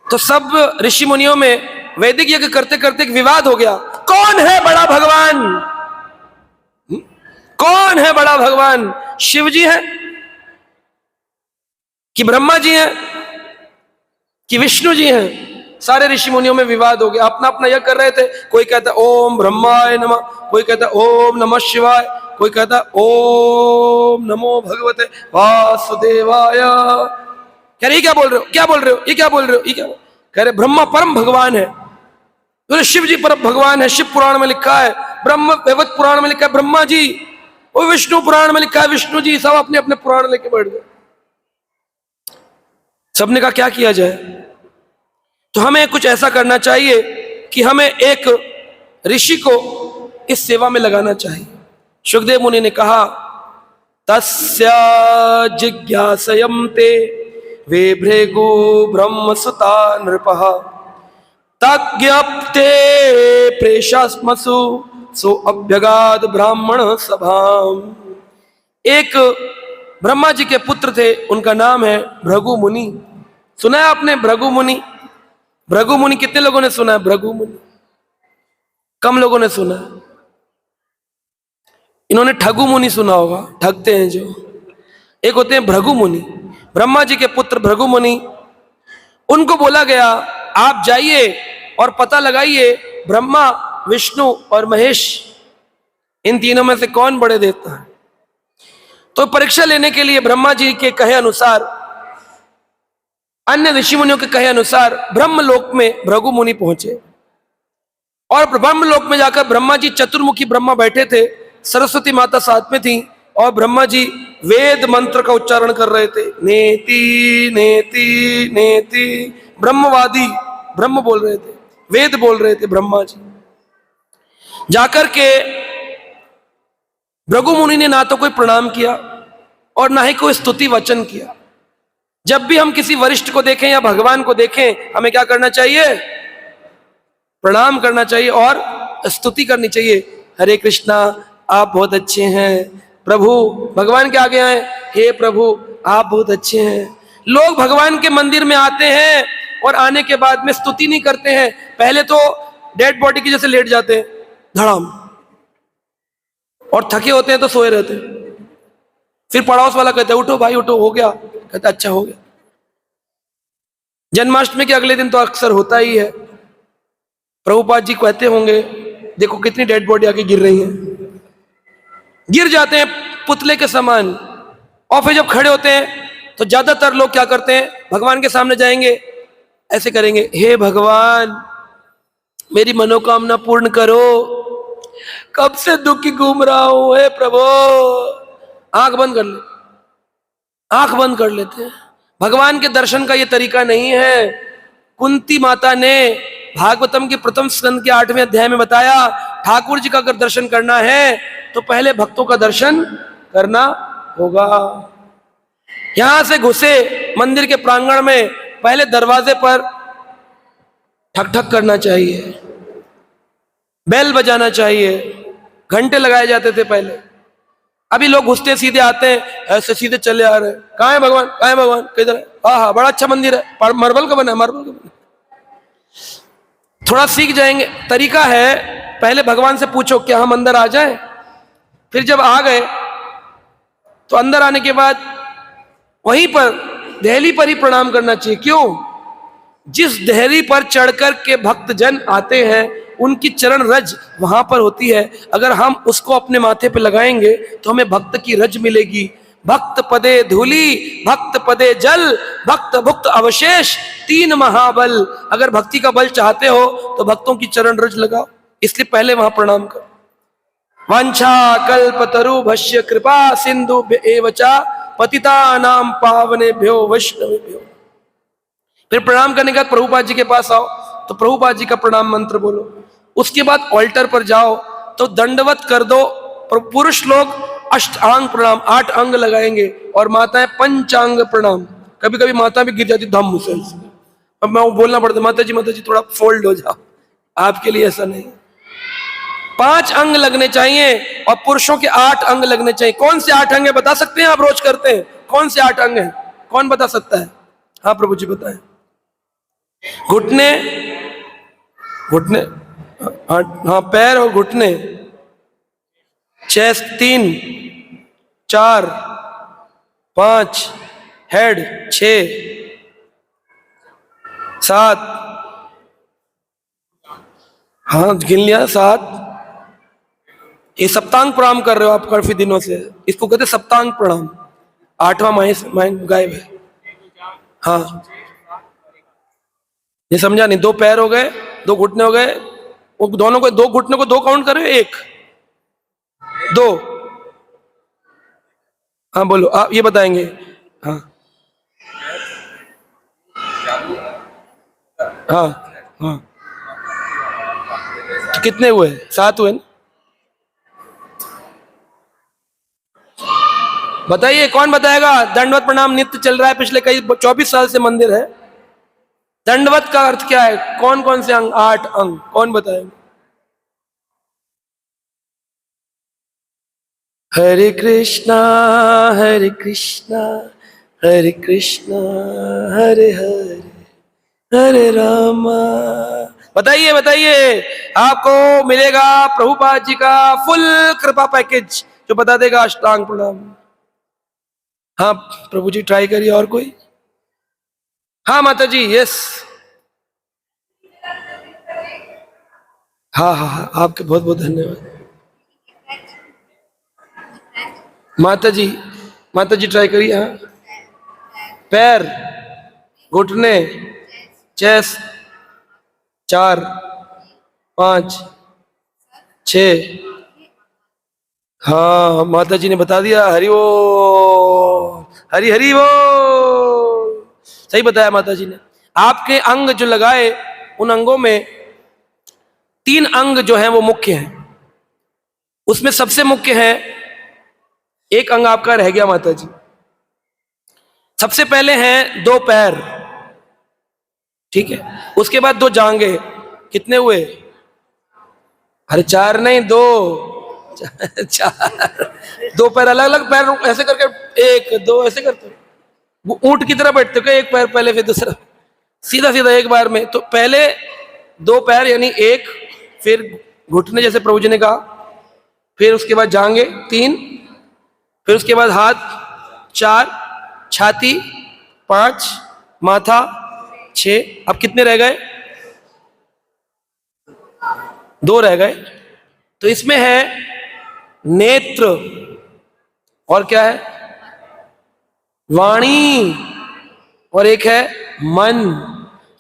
तो सब ऋषि मुनियों में वैदिक यज्ञ करते करते एक विवाद हो गया, कौन है बड़ा भगवान? कौन है बड़ा भगवान? शिव जी हैं कि ब्रह्मा जी हैं कि विष्णु जी हैं? सारे ऋषि मुनियों में विवाद हो गया, अपना अपना यह कर रहे थे। कोई कहता ओम ब्रह्माय नमः, कोई कहता ओम नमः शिवाय, कोई कहता ओम नमो भगवते वासुदेवाय। कह रहे ये क्या बोल रहे हो, क्या बोल रहे हो, ये क्या बोल रहे हो, ये क्या कह रहे? ब्रह्मा परम भगवान है, तो शिव जी परम भगवान है, शिव पुराण में लिखा है, ब्रह्म वैवर्त पुराण में लिखा है ब्रह्मा जी, और विष्णु पुराण में लिखा है विष्णु जी। सब अपने अपने पुराण लेके बैठ गए। सबने कहा क्या किया जाए? तो हमें कुछ ऐसा करना चाहिए कि हमें एक ऋषि को इस सेवा में लगाना चाहिए। सुखदेव मुनि ने कहा तस्या जिज्ञासयं ते वे भृगु ब्रह्म सुता नृपः तज्ञप्ते प्रेषस्मसु सो अभ्यगाद ब्राह्मण सभाम। एक ब्रह्मा जी के पुत्र थे, उनका नाम है भृगु मुनि। सुना है आपने भृगु मुनि? भृगु मुनि कितने लोगों ने सुना है? भृगु मुनि कम लोगों ने सुना है। इन्होंने ठगु मुनि सुना होगा, ठगते हैं जो। एक होते हैं भृगु मुनि, ब्रह्मा जी के पुत्र भृगु मुनि। उनको बोला गया आप जाइए और पता लगाइए ब्रह्मा, विष्णु और महेश, इन तीनों में से कौन बड़े देवता है। तो परीक्षा लेने के लिए ब्रह्मा जी के कहे अनुसार, अन्य ऋषि मुनियों के कहे अनुसार ब्रह्मलोक में भृगु मुनि पहुंचे। और ब्रह्मलोक में जाकर ब्रह्मा जी, चतुर्मुखी ब्रह्मा बैठे थे, सरस्वती माता साथ में थी, और ब्रह्मा जी वेद मंत्र का उच्चारण कर रहे थे। नेति नेति नेति, ब्रह्मवादी ब्रह्म बोल रहे थे, वेद बोल रहे थे ब्रह्मा जी। जाकर के भृगु मुनि ने ना तो कोई प्रणाम किया और ना ही कोई स्तुति वचन किया। जब भी हम किसी वरिष्ठ को देखें या भगवान को देखें, हमें क्या करना चाहिए? प्रणाम करना चाहिए और स्तुति करनी चाहिए। हरे कृष्णा, आप बहुत अच्छे हैं प्रभु। भगवान के आगे आए, हे प्रभु आप बहुत अच्छे हैं। लोग भगवान के मंदिर में आते हैं और आने के बाद में स्तुति नहीं करते हैं। पहले तो डेड बॉडी की जैसे लेट जाते हैं धड़ाम, और थके होते हैं तो सोए रहते हैं। फिर पड़ोस वाला कहता है उठो भाई उठो, हो गया? कहता अच्छा हो गया। जन्माष्टमी के अगले दिन तो अक्सर होता ही है। प्रभुपाद जी कहते होंगे देखो कितनी डेड बॉडी आके गिर रही है, गिर जाते हैं पुतले के समान। और फिर जब खड़े होते हैं तो ज्यादातर लोग क्या करते हैं? भगवान के सामने जाएंगे, ऐसे करेंगे, हे भगवान मेरी मनोकामना पूर्ण करो, कब से दुखी घूम रहा हूं, हे प्रभु। आंख बंद कर ले, आंख बंद कर लेते हैं। भगवान के दर्शन का ये तरीका नहीं है। कुंती माता ने भागवतम के प्रथम स्कंद के 8वें अध्याय में बताया, ठाकुर जी का अगर दर्शन करना है तो पहले भक्तों का दर्शन करना होगा। यहां से घुसे मंदिर के प्रांगण में, पहले दरवाजे पर ठक ठक करना चाहिए, बेल बजाना चाहिए, घंटे लगाए जाते थे पहले। अभी लोग घुसते सीधे आते हैं, ऐसे सीधे चले आ रहे हैं। कहाँ है भगवान, कहाँ है भगवान, किधर है? हाँ बड़ा अच्छा मंदिर है, मार्बल का बना है, मार्बल का बना। थोड़ा सीख जाएंगे। तरीका है पहले भगवान से पूछो क्या हम अंदर आ जाएं। फिर जब आ गए तो अंदर आने के बाद वहीं पर देहली पर ही प्रणाम करना चाहिए। क्यों? जिस देहली पर चढ़कर के भक्त जन आते हैं उनकी चरण रज वहां पर होती है। अगर हम उसको अपने माथे पे लगाएंगे तो हमें भक्त की रज मिलेगी। भक्त पदे धूली, भक्त पदे जल, भक्त भुक्त अवशेष, तीन महाबल। अगर भक्ति का बल चाहते हो तो भक्तों की चरण रज लगाओ, इसलिए पहले वहां प्रणाम करो। वांछा कल्पतरु भष्य कृपा सिंधु एवचा पतितानां पावनेभ्यो वैष्णवेभ्यो। फिर प्रणाम करने के बाद प्रभुपाद जी के पास आओ तो प्रभुपाद जी का प्रणाम मंत्र बोलो। उसके बाद ऑल्टर पर जाओ तो दंडवत कर दो। पुरुष लोग अष्टांग प्रणाम 8 अंग लगाएंगे और माताएं पंचांग प्रणाम। कभी कभी माता भी गिर जाती धम्म से, अब मैं बोलना पड़ता माता जी थोड़ा फोल्ड हो जाओ। आपके लिए ऐसा नहीं, 5 अंग लगने चाहिए और पुरुषों के 8 अंग लगने चाहिए। कौन से 8 अंग है बता सकते हैं? आप रोज करते हैं, कौन से 8 अंग है? कौन बता सकता है? हाँ प्रभु जी बताएं। घुटने, घुटने, हाँ पैर और घुटने, चेस्ट 3, 4, 5, हेड 6, 7, हाँ गिन लिया 7। ये सप्तांग प्रणाम कर रहे हो आप काफी दिनों से, इसको कहते हैं सप्तांग प्रणाम। 8वां माइंड गायब है। हाँ ये समझा नहीं, 2 पैर हो गए, 2 घुटने हो गए, वो दोनों को 2 घुटने को 2 काउंट कर रहे हो, 1 2। हाँ बोलो, आप ये बताएंगे। हाँ हाँ हाँ, तो कितने हुए? 7 हुए ना? बताइए कौन बताएगा? दंडवत प्रणाम नित्य चल रहा है पिछले कई 24 साल से मंदिर है। दंडवत का अर्थ क्या है? कौन कौन से अंग? 8 अंग, कौन बताएगा? हरे कृष्णा हरे कृष्णा हरे कृष्णा हरे हरे हरे रामा। बताइए बताइए, आपको मिलेगा प्रभुपाद जी का फुल कृपा पैकेज जो बता देगा अष्टांग प्रणाम। हाँ प्रभु जी ट्राई करिए। और कोई? हाँ माता जी, यस। हाँ हाँ हाँ, आपके बहुत बहुत धन्यवाद माता जी। माता जी ट्राई करिए। हाँ, पैर, घुटने, चेस्ट, 4 5 6। हाँ माता जी ने बता दिया। हरि वो, हरि हरि वो, सही बताया माता जी ने। आपके अंग जो लगाए, उन अंगों में 3 अंग जो हैं वो मुख्य हैं। उसमें सबसे मुख्य है, एक अंग आपका रह गया माता जी। सबसे पहले हैं 2 पैर, ठीक है। उसके बाद 2 जांघें। कितने हुए? अरे 4 नहीं, 2 4। 2 पैर अलग अलग पैर ऐसे करके, 1 2 ऐसे करते। वो ऊंट की तरह बैठते हो क्या? एक पैर पहले फिर दूसरा, सीधा सीधा एक बार में? तो पहले 2 पैर यानी 1, फिर घुटने जैसे प्रभु जी ने कहा, फिर उसके बाद जांघें 3, फिर उसके बाद हाथ 4, छाती 5, माथा 6। अब कितने रह गए? 2 रह गए। तो इसमें है नेत्र, और क्या है? वाणी, और एक है मन।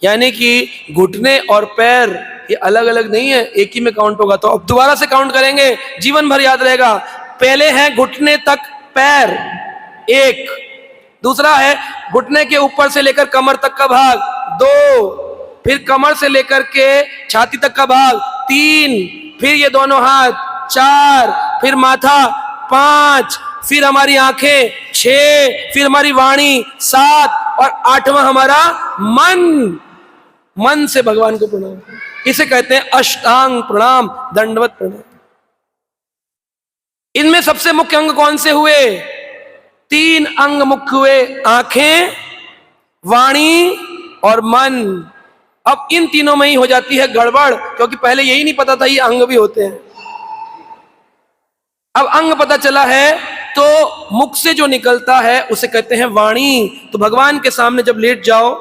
यानी कि घुटने और पैर ये अलग अलग नहीं है, एक ही में काउंट होगा। तो अब दोबारा से काउंट करेंगे, जीवन भर याद रहेगा। पहले है घुटने तक पैर 1, दूसरा है घुटने के ऊपर से लेकर कमर तक का भाग 2, फिर कमर से लेकर के छाती तक का भाग 3, फिर ये दोनों हाथ 4, फिर माथा 5, फिर हमारी आंखें 6, फिर हमारी वाणी 7, और 8वां हमारा मन। मन से भगवान को प्रणाम, इसे कहते हैं अष्टांग प्रणाम, दंडवत प्रणाम। इनमें सबसे मुख्य अंग कौन से हुए? 3 अंग मुख्य हुए, आंखें, वाणी और मन। अब इन तीनों में ही हो जाती है गड़बड़, क्योंकि पहले यही नहीं पता था ये अंग भी होते हैं। अब अंग पता चला है, तो मुख से जो निकलता है उसे कहते हैं वाणी। तो भगवान के सामने जब लेट जाओ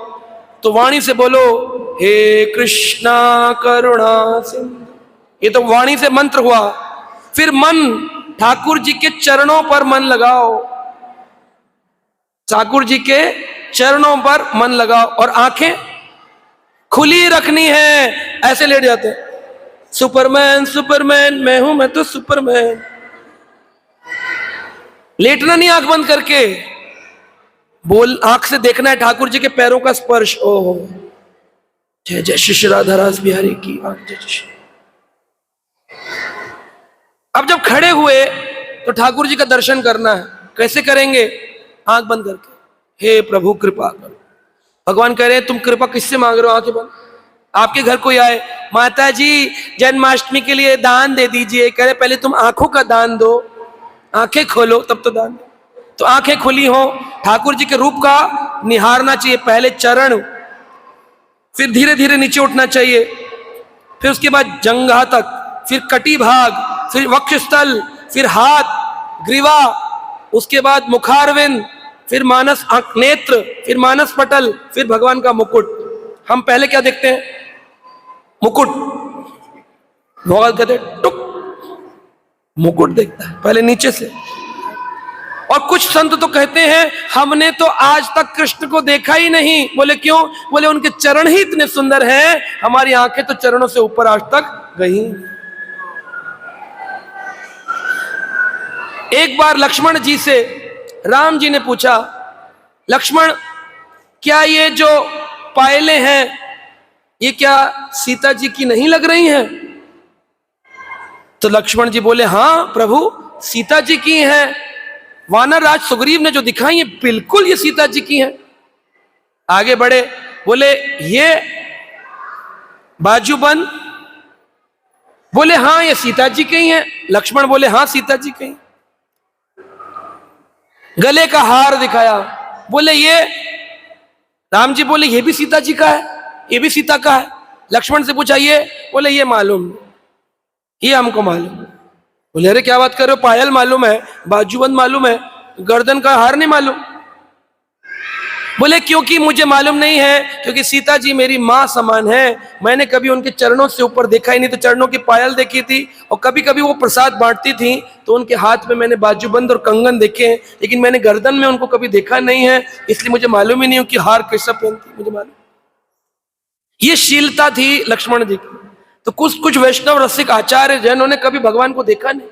तो वाणी से बोलो, हे कृष्णा करुणा सिंधु। ये तो वाणी से मंत्र हुआ। फिर मन, ठाकुर जी के चरणों पर मन लगाओ, ठाकुर जी के चरणों पर मन लगाओ। और आंखें खुली रखनी है, ऐसे लेट जाते हैं। सुपरमैन सुपरमैन मैं हूं, मैं तो सुपरमैन। लेटना नहीं आंख बंद करके, बोल आंख से देखना है ठाकुर जी के पैरों का स्पर्श। ओहो, जय जय श्री राधा रास बिहारी की आंख, जय जय। अब जब खड़े हुए तो ठाकुर जी का दर्शन करना है। कैसे करेंगे? आंख बंद करके। हे प्रभु कृपा करो। भगवान कह रहे हैं तुम कृपा किससे मांग रहे हो? आंखें बंद। आपके घर कोई आए, माता जी जन्माष्टमी के लिए दान दे दीजिए, कह रहे पहले तुम आंखों का दान दो, आंखें खोलो तब तो दान। तो आंखें खुली हो, ठाकुर जी के रूप का निहारना चाहिए। पहले चरण, फिर धीरे धीरे नीचे उठना चाहिए, फिर उसके बाद जंघा तक, फिर कटी भाग, फिर वक्षस्थल, फिर हाथ, ग्रीवा, उसके बाद मुखारविंद, फिर मानस नेत्र, फिर मानस पटल, फिर भगवान का मुकुट। हम पहले क्या देखते हैं? मुकुट। भोगल कहते टुक, मुकुट देखता है पहले नीचे से। और कुछ संत तो कहते हैं हमने तो आज तक कृष्ण को देखा ही नहीं। बोले क्यों? बोले उनके चरण ही इतने सुंदर हैं, हमारी आंखें तो चरणों से ऊपर आज तक गई। एक बार लक्ष्मण जी से राम जी ने पूछा, लक्ष्मण क्या ये जो पायलें हैं ये क्या सीता जी की नहीं लग रही हैं? तो लक्ष्मण जी बोले हाँ प्रभु, सीता जी की हैं। वानर राज सुग्रीव ने जो दिखाई है बिल्कुल ये सीता जी की हैं। आगे बढ़े, बोले ये बाजूबंद? बोले हाँ ये सीता जी के ही हैं। लक्ष्मण बोले हाँ सीता जी के ही। गले का हार दिखाया, बोले ये, राम जी बोले ये भी सीता जी का है, ये भी सीता का है। लक्ष्मण से पूछा ये? बोले ये मालूम, ये हमको मालूम। बोले अरे क्या बात कर रहे हो, पायल मालूम है, बाजूबंद मालूम है, गर्दन का हार नहीं मालूम। बोले क्योंकि मुझे मालूम नहीं है, क्योंकि सीता जी मेरी माँ समान है, मैंने कभी उनके चरणों से ऊपर देखा ही नहीं। तो चरणों की पायल देखी थी, और कभी कभी वो प्रसाद बांटती थी तो उनके हाथ में मैंने बाजूबंद और कंगन देखे हैं, लेकिन मैंने गर्दन में उनको कभी देखा नहीं है, इसलिए मुझे मालूम ही नहीं हो कि हार कैसा पहनती, मुझे मालूम। ये शीलता थी लक्ष्मण जी की। तो कुछ वैष्णव रसिक आचार्य जिन्होंने कभी भगवान को देखा नहीं।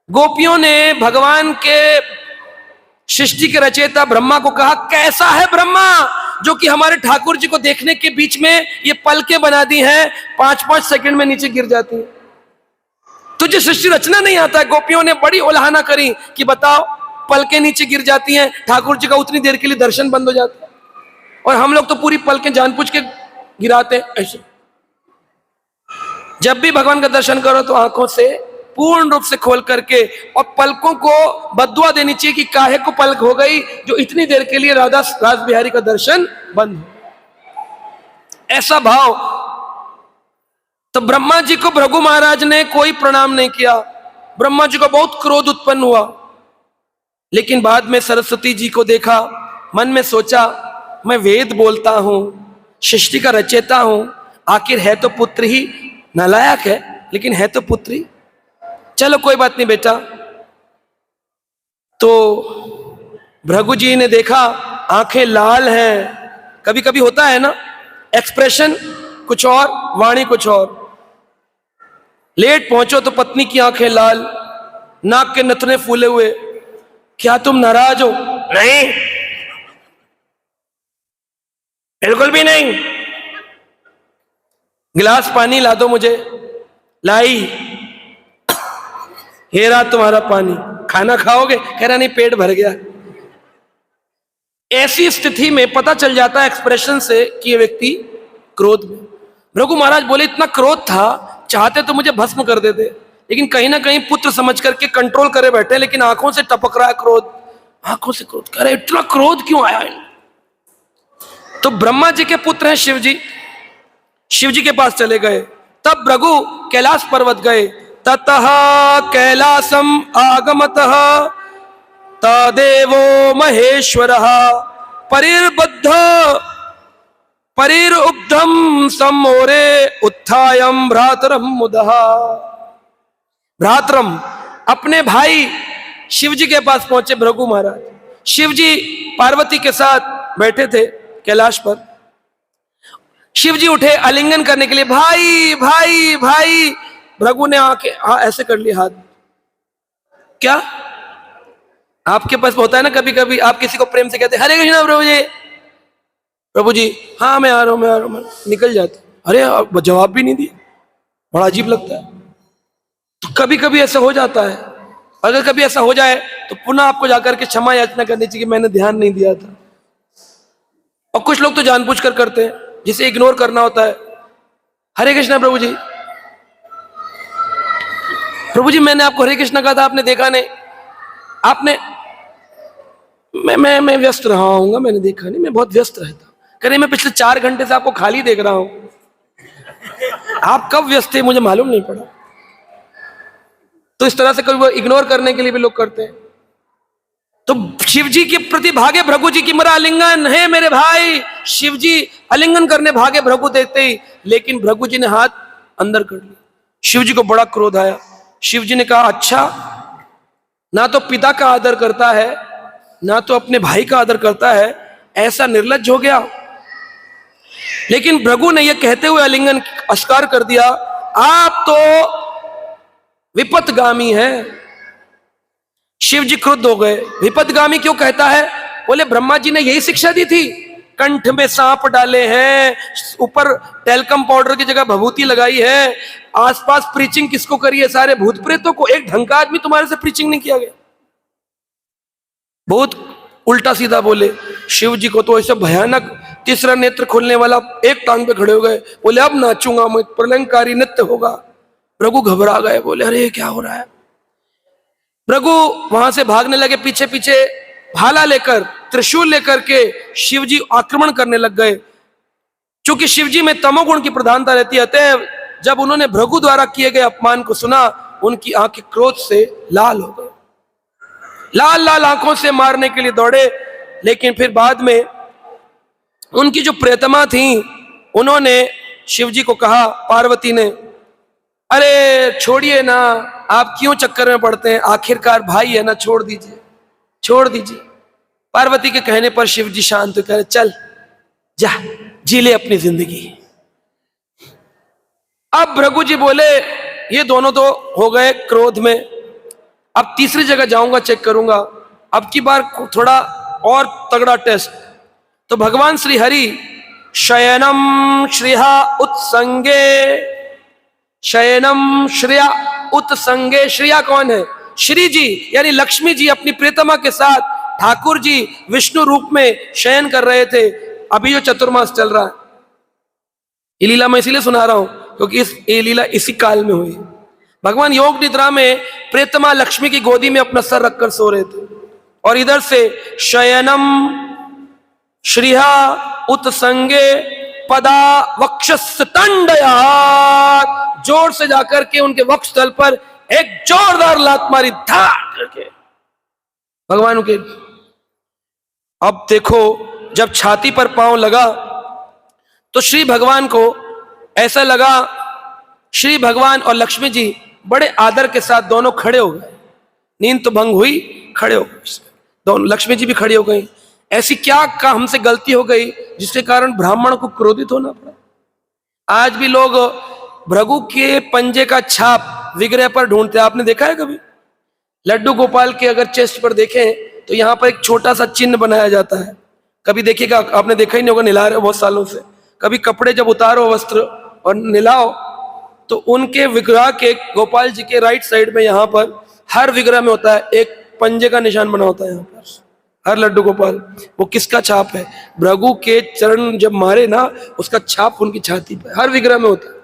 गोपियों ने भगवान के सृष्टि के रचयिता ब्रह्मा को कहा, कैसा है ब्रह्मा जो कि हमारे ठाकुर जी को देखने के बीच में ये पलकें बना दी हैं, 5-5 सेकंड में नीचे गिर जाती हैं। तुझे सृष्टि रचना नहीं आता है। गोपियों ने बड़ी उल्हाना करी कि बताओ, पलकें नीचे गिर जाती हैं, ठाकुर जी का उतनी देर के लिए दर्शन बंद हो जाता है, और हम लोग तो पूरी पलकें जानबूझ के गिराते हैं। ऐसे जब भी भगवान का दर्शन करो तो आंखों से पूर्ण रूप से खोल करके, और पलकों को बद्दुआ देनी चाहिए कि काहे को पलक हो गई जो इतनी देर के लिए रास बिहारी का दर्शन बंद हो, ऐसा भाव। तो ब्रह्मा जी को भृगु महाराज ने कोई प्रणाम नहीं किया। ब्रह्मा जी को बहुत क्रोध उत्पन्न हुआ, लेकिन बाद में सरस्वती जी को देखा, मन में सोचा मैं वेद बोलता हूं, सृष्टि का रचयिता हूं, आखिर है तो पुत्र ही, नालायक है लेकिन है तो पुत्र ही, चलो कोई बात नहीं बेटा। तो भृगु जी ने देखा आंखें लाल हैं, कभी कभी होता है ना, एक्सप्रेशन कुछ और वाणी कुछ और। लेट पहुंचो तो पत्नी की आंखें लाल, नाक के नथने फूले हुए, क्या तुम नाराज हो? नहीं, बिल्कुल भी नहीं। गिलास पानी ला दो मुझे। लाई, हेरा तुम्हारा पानी। खाना खाओगे? कह रहा नहीं, पेट भर गया। ऐसी स्थिति में पता चल जाता है एक्सप्रेशन से कि ये व्यक्ति क्रोध में। भृगु महाराज बोले इतना क्रोध था, चाहते तो मुझे भस्म कर देते, लेकिन कहीं ना कहीं पुत्र समझ करके कंट्रोल करे बैठे, लेकिन आंखों से टपक रहा है क्रोध, आंखों से क्रोध। कह रहे इतना क्रोध क्यों आया? तो ब्रह्मा जी के पुत्र हैं शिव जी, शिव जी के पास चले गए। तब भृगु कैलाश पर्वत गए। ततः कैलासम आगमतः तदेवो महेश्वरः परिर्बद्ध परिरुब्धम सम्मोरे उत्थायम भ्रातरम मुदः। भ्रातरम, अपने भाई शिव जी के पास पहुंचे भृगु महाराज। शिव जी पार्वती के साथ बैठे थे कैलाश पर। शिव जी उठे आलिंगन करने के लिए, भाई भाई भाई। भृगु ने आके ऐसे कर लिया हाथ। क्या आपके पास होता है ना, कभी कभी आप किसी को प्रेम से कहते हरे कृष्णा प्रभु जी, प्रभु जी हाँ मैं आ रहा हूं, मैं आ रहा हूं, निकल जाते, अरे जवाब भी नहीं दिया, बड़ा अजीब लगता है। तो कभी कभी ऐसा हो जाता है। अगर कभी ऐसा हो जाए तो पुनः आपको जाकर के क्षमा याचना करनी चाहिए कि मैंने ध्यान नहीं दिया था। और कुछ लोग तो जानबूझकर करते हैं, जिसे इग्नोर करना होता है। हरे कृष्णा प्रभु जी, प्रभु जी मैंने आपको हरे कृष्णा कहा था, आपने देखा नहीं, आपने मैं व्यस्त रहा हूँगा, मैंने देखा नहीं, मैं बहुत व्यस्त रहता। कह रहे मैं पिछले 4 घंटे से आपको खाली देख रहा हूं, आप कब व्यस्त थे मुझे मालूम नहीं पड़ा। तो इस तरह से कभी इग्नोर करने के लिए भी लोग करते हैं। तो शिव जी के प्रति भागे भृगु जी की, मेरा आलिंगन है मेरे भाई। शिव जी आलिंगन करने भागे भृगु देखते ही, लेकिन भृगु जी ने हाथ अंदर कर लिया। शिव जी को बड़ा क्रोध आया। शिव जी ने कहा, अच्छा, ना तो पिता का आदर करता है, ना तो अपने भाई का आदर करता है, ऐसा निर्लज्ज हो गया। लेकिन भृगु ने यह कहते हुए आलिंगन अस्वीकार कर दिया, आप तो विपथगामी हैं। शिव जी क्रुद्ध हो गए। विपथगामी क्यों कहता है? बोले, ब्रह्मा जी ने यही शिक्षा दी थी, कंठ में सांप डाले हैं, ऊपर टेल्कम पाउडर की जगह भभूति लगाई है, आसपास प्रीचिंग किसको करी है? सारे भूत प्रेतों को। एक ढंग का आदमी तुम्हारे से प्रीचिंग नहीं किया गया। बहुत उल्टा सीधा बोले। शिव जी को तो ऐसा भयानक तीसरा नेत्र खोलने वाला एक टांग पे खड़े हो गए। बोले, अब नाचूंगा मैं, प्रलंकारी नृत्य होगा। भृगु घबरा गए, बोले, अरे क्या हो रहा है? भृगु वहां से भागने लगे, पीछे पीछे भाला लेकर, त्रिशूल लेकर के शिव जी आक्रमण करने लग गए। क्योंकि शिव जी में तमोगुण की प्रधानता रहती है, अतः जब उन्होंने भृगु द्वारा किए गए अपमान को सुना, उनकी आंखें क्रोध से लाल हो गई। लाल लाल आंखों से मारने के लिए दौड़े। लेकिन फिर बाद में उनकी जो प्रियतमा थी, उन्होंने शिव जी को कहा, पार्वती ने, अरे छोड़िए ना, आप क्यों चक्कर में पड़ते हैं? आखिरकार भाई है ना, छोड़ दीजिए, छोड़ दीजिए। पार्वती के कहने पर शिव जी शांत हो कहे, चल जा, जी ले अपनी जिंदगी। अब भृगु जी बोले, ये दोनों तो हो गए क्रोध में, अब तीसरी जगह जाऊंगा, चेक करूंगा, अब की बार थोड़ा और तगड़ा टेस्ट। तो भगवान श्री हरि शयनम श्रिया उत्संगे, शयनम श्रिया उत्संगे, श्रिया कौन है? श्री जी यानी लक्ष्मी जी अपनी प्रियतमा के साथ ठाकुर जी विष्णु रूप में शयन कर रहे थे। अभी जो चतुर्मास चल रहा है, ये लीला मैं इसीलिए सुना रहा हूं क्योंकि ये लीला इसी काल में हुई। भगवान योग निद्रा में प्रियतमा लक्ष्मी की गोदी में अपना सर रखकर सो रहे थे, और इधर से शयनम श्रिया उत्संगे पदा वक्षस्तंडया, जोर से जाकर के उनके वक्ष तल पर एक जोरदार लात मारी, धाड़ करके भगवान के। अब देखो, जब छाती पर पांव लगा तो श्री भगवान को ऐसा लगा, श्री भगवान और लक्ष्मी जी बड़े आदर के साथ दोनों खड़े हो गए। नींद तो भंग हुई, खड़े हो गए दोनों। लक्ष्मी जी भी खड़ी हो गई। ऐसी क्या का हमसे गलती हो गई जिसके कारण ब्राह्मण को क्रोधित होना पड़ा? आज भी लोग भृगु के पंजे का छाप विग्रह पर ढूंढते हैं। आपने देखा है कभी? लड्डू गोपाल के अगर चेस्ट पर देखें तो यहाँ पर एक छोटा सा चिन्ह बनाया जाता है। कभी देखिएगा, आपने देखा ही नहीं होगा, निला रहे हो बहुत सालों से। कभी कपड़े जब उतारो वस्त्र और निलाओ तो उनके विग्रह के, गोपाल जी के राइट साइड में यहाँ पर हर विग्रह में होता है एक पंजे का निशान बना होता है। यहाँ पर हर लड्डू गोपाल, वो किसका छाप है? भृगु के चरण जब मारे ना, उसका छाप उनकी छाती पे हर विग्रह में होता है।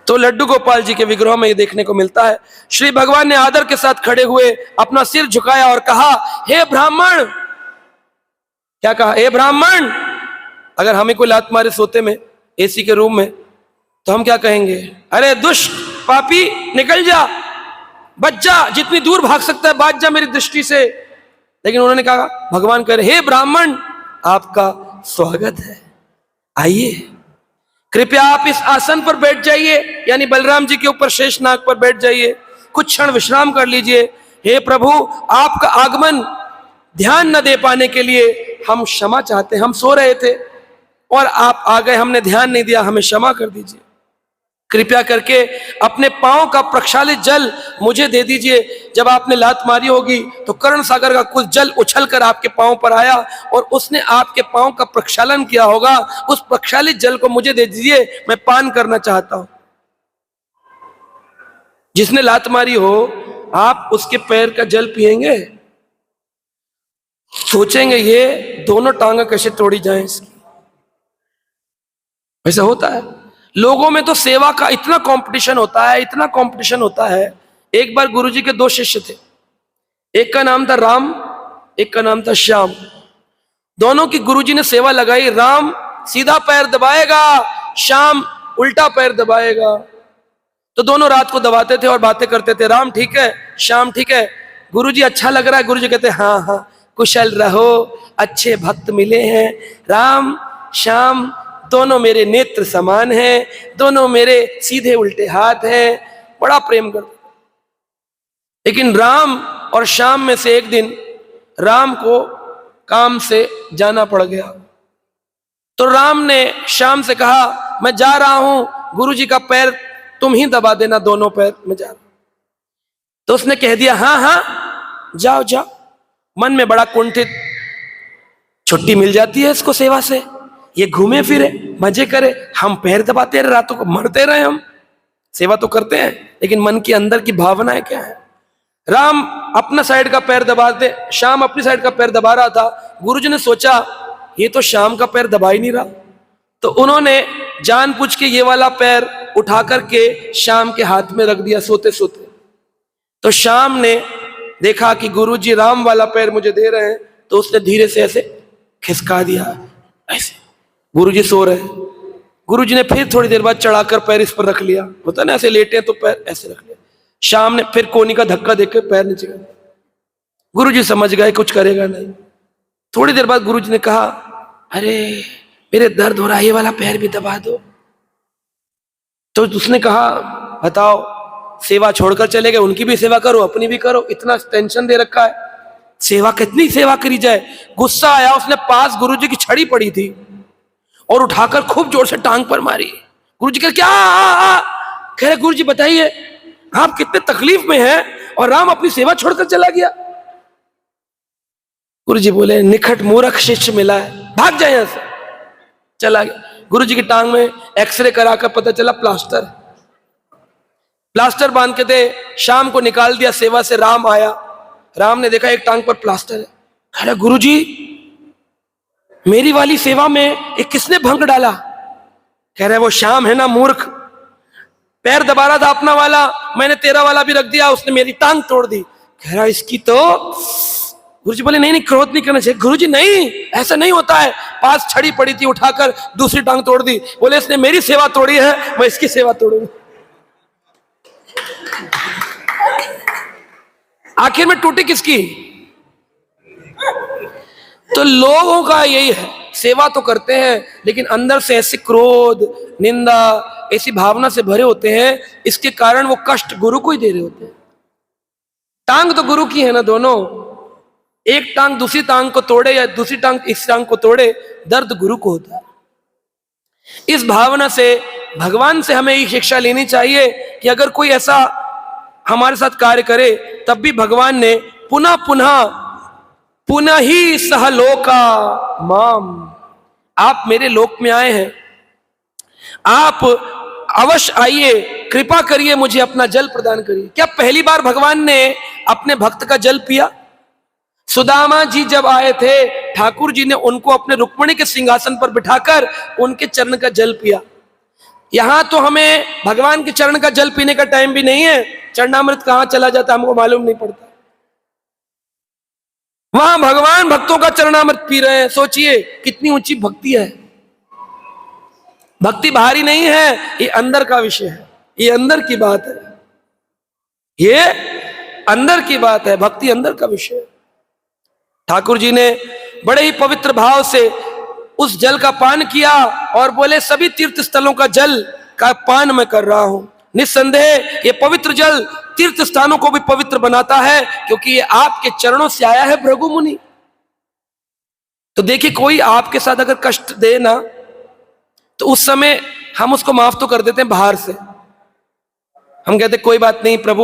तो लड्डू गोपाल जी के विग्रह में ये देखने को मिलता है। श्री भगवान ने आदर के साथ खड़े हुए अपना सिर झुकाया और कहा, हे ब्राह्मण। क्या कहा? हे ब्राह्मण। अगर हमें कोई लात मारे सोते में एसी के रूम में तो हम क्या कहेंगे? अरे दुष्ट पापी, निकल जा, बच जा, जितनी दूर भाग सकता है भाग जा मेरी दृष्टि से। लेकिन उन्होंने कहा, भगवान कह रहे, हे ब्राह्मण, आपका स्वागत है, आइए, कृपया आप इस आसन पर बैठ जाइए, यानी बलराम जी के ऊपर शेषनाग पर बैठ जाइए, कुछ क्षण विश्राम कर लीजिए। हे प्रभु, आपका आगमन ध्यान न दे पाने के लिए हम क्षमा चाहते हैं। हम सो रहे थे और आप आ गए, हमने ध्यान नहीं दिया, हमें क्षमा कर दीजिए। कृपया करके अपने पांव का प्रक्षालित जल मुझे दे दीजिए। जब आपने लात मारी होगी तो कर्ण सागर का कुछ जल उछलकर आपके पांव पर आया और उसने आपके पांव का प्रक्षालन किया होगा। उस प्रक्षालित जल को मुझे दे दीजिए, मैं पान करना चाहता हूं। जिसने लात मारी हो, आप उसके पैर का जल पिएंगे, सोचेंगे ये दोनों टांगा कैसे तोड़ी जाए इसकी। ऐसा होता है लोगों में, तो सेवा का इतना कंपटीशन होता है, इतना कंपटीशन होता है। एक बार गुरुजी के दो शिष्य थे, एक का नाम था राम, एक का नाम था श्याम। दोनों की गुरुजी ने सेवा लगाई। राम सीधा पैर दबाएगा, श्याम उल्टा पैर दबाएगा। तो दोनों रात को दबाते थे और बातें करते थे, राम ठीक है, श्याम ठीक है। गुरुजी अच्छा लग रहा है? गुरुजी कहते हाँ हाँ, कुशल रहो, अच्छे भक्त मिले हैं। राम श्याम दोनों मेरे नेत्र समान हैं, दोनों मेरे सीधे उल्टे हाथ हैं, बड़ा प्रेम करते। लेकिन राम और श्याम में से एक दिन राम को काम से जाना पड़ गया, तो राम ने श्याम से कहा, मैं जा रहा हूं, गुरुजी का पैर तुम ही दबा देना, दोनों पैर में जा रहा। तो उसने कह दिया, हाँ हाँ जाओ जाओ। मन में बड़ा कुंठित, छुट्टी मिल जाती है इसको सेवा से, ये घूमे फिरे मजे करे, हम पैर दबाते रहे, रातों को मरते रहे, हम सेवा तो करते हैं लेकिन मन के अंदर की भावनाएं क्या है। राम अपना साइड का पैर दबाते, श्याम अपनी साइड का पैर दबा रहा था। गुरुजी ने सोचा ये तो श्याम का पैर दबा ही नहीं रहा, तो उन्होंने जानबूझ के ये वाला पैर उठा करके श्याम के हाथ में रख दिया सोते सोते। तो श्याम ने देखा कि गुरुजी राम वाला पैर मुझे दे रहे हैं, तो उसने धीरे से ऐसे खिसका दिया, ऐसे गुरुजी सो रहे हैं। गुरुजी ने फिर थोड़ी देर बाद चढ़ाकर पैर इस पर रख लिया, होता ना ऐसे लेटे हैं तो पैर ऐसे रख लिया। श्याम ने फिर कोनी का धक्का देकर पैर नीचे कर दिया। गुरुजी समझ गए कुछ करेगा नहीं। थोड़ी देर बाद गुरुजी ने कहा, अरे मेरे दर्द हो रहा है, ये वाला पैर भी दबा दो। तो उसने कहा, बताओ सेवा छोड़कर चले गए, उनकी भी सेवा करो अपनी भी करो, इतना टेंशन दे रखा है, सेवा कितनी सेवा करी जाए। गुस्सा आया, उसने पास गुरुजी की छड़ी पड़ी थी और उठाकर खूब जोर से टांग पर मारी। गुरुजी कह क्या कह रहे, गुरुजी बताइए आप कितने तकलीफ में हैं और राम अपनी सेवा छोड़कर चला गया। गुरुजी बोले, निखट मूर्ख शिष्य मिला है, भाग जाए यहां से। चला गया। गुरुजी की टांग में एक्सरे कराकर पता चला प्लास्टर बांध के थे। शाम को निकाल दिया सेवा से, राम आया, राम ने देखा एक टांग पर प्लास्टर है। अरे गुरुजी मेरी वाली सेवा में एक किसने भंग डाला? कह रहे वो श्याम है ना मूर्ख, पैर दबा रहा था अपना वाला, मैंने तेरा वाला भी रख दिया, उसने मेरी टांग तोड़ दी। कह रहा इसकी तो। गुरुजी बोले नहीं नहीं क्रोध नहीं करना चाहिए। गुरुजी नहीं ऐसा नहीं होता है, पास छड़ी पड़ी थी उठाकर दूसरी टांग तोड़ दी। बोले इसने मेरी सेवा तोड़ी है, मैं इसकी सेवा तोड़ूंगा। आखिर में टूटी किसकी? तो लोगों का यही है, सेवा तो करते हैं लेकिन अंदर से ऐसे क्रोध निंदा ऐसी भावना से भरे होते हैं, इसके कारण वो कष्ट गुरु को ही दे रहे होते हैं। टांग तो गुरु की है ना दोनों, एक टांग दूसरी टांग को तोड़े या दूसरी टांग इस टांग को तोड़े, दर्द गुरु को होता है। इस भावना से भगवान से हमें ये शिक्षा लेनी चाहिए कि अगर कोई ऐसा हमारे साथ कार्य करे तब भी भगवान ने पुनः ही सहलोका माम, आप मेरे लोक में आए हैं, आप अवश्य आइए, कृपा करिए, मुझे अपना जल प्रदान करिए। क्या पहली बार भगवान ने अपने भक्त का जल पिया? सुदामा जी जब आए थे, ठाकुर जी ने उनको अपने रुक्मिणी के सिंहासन पर बिठाकर उनके चरण का जल पिया। यहां तो हमें भगवान के चरण का जल पीने का टाइम भी नहीं है, चरणामृत कहां चला जाता हमको मालूम नहीं पड़ता। वहां भगवान भक्तों का चरणामृत पी रहे हैं। सोचिए कितनी ऊंची भक्ति है। भक्ति बाहरी नहीं है, ये अंदर का विषय है, ये अंदर की बात है, ये अंदर की बात है, भक्ति अंदर का विषय है। ठाकुर जी ने बड़े ही पवित्र भाव से उस जल का पान किया और बोले सभी तीर्थ स्थलों का जल का पान मैं कर रहा हूं। निस्संदेह ये पवित्र जल तीर्थ स्थानों को भी पवित्र बनाता है, क्योंकि ये आपके चरणों से आया है भृगु मुनि। तो देखिए कोई आपके साथ अगर कष्ट दे ना, तो उस समय हम उसको माफ तो कर देते हैं बाहर से, हम कहते कोई बात नहीं प्रभु,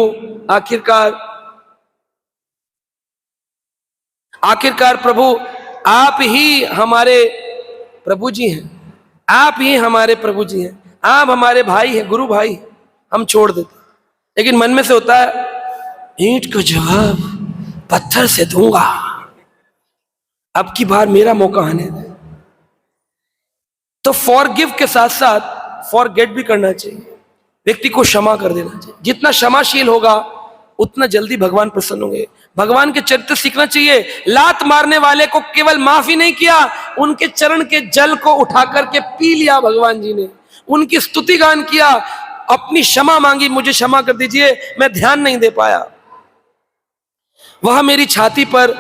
आखिरकार प्रभु आप ही हमारे प्रभु जी हैं, आप ही हमारे प्रभु जी हैं, आप हमारे भाई हैं, गुरु भाई, हम छोड़ देते। लेकिन मन में से होता है ईंट का जवाब पत्थर से दूंगा, अब की बार मेरा मौका आने दे। तो फॉरगिव के साथ साथ फॉरगेट भी करना चाहिए, व्यक्ति को क्षमा कर देना चाहिए। जितना क्षमाशील होगा उतना जल्दी भगवान प्रसन्न होंगे। भगवान के चरित्र सीखना चाहिए। लात मारने वाले को केवल माफ ही नहीं किया, उनके चरण के जल को उठा करके पी लिया भगवान जी ने, उनकी स्तुति गान किया, अपनी क्षमा मांगी, मुझे क्षमा कर दीजिए, मैं ध्यान नहीं दे पाया। वह मेरी छाती पर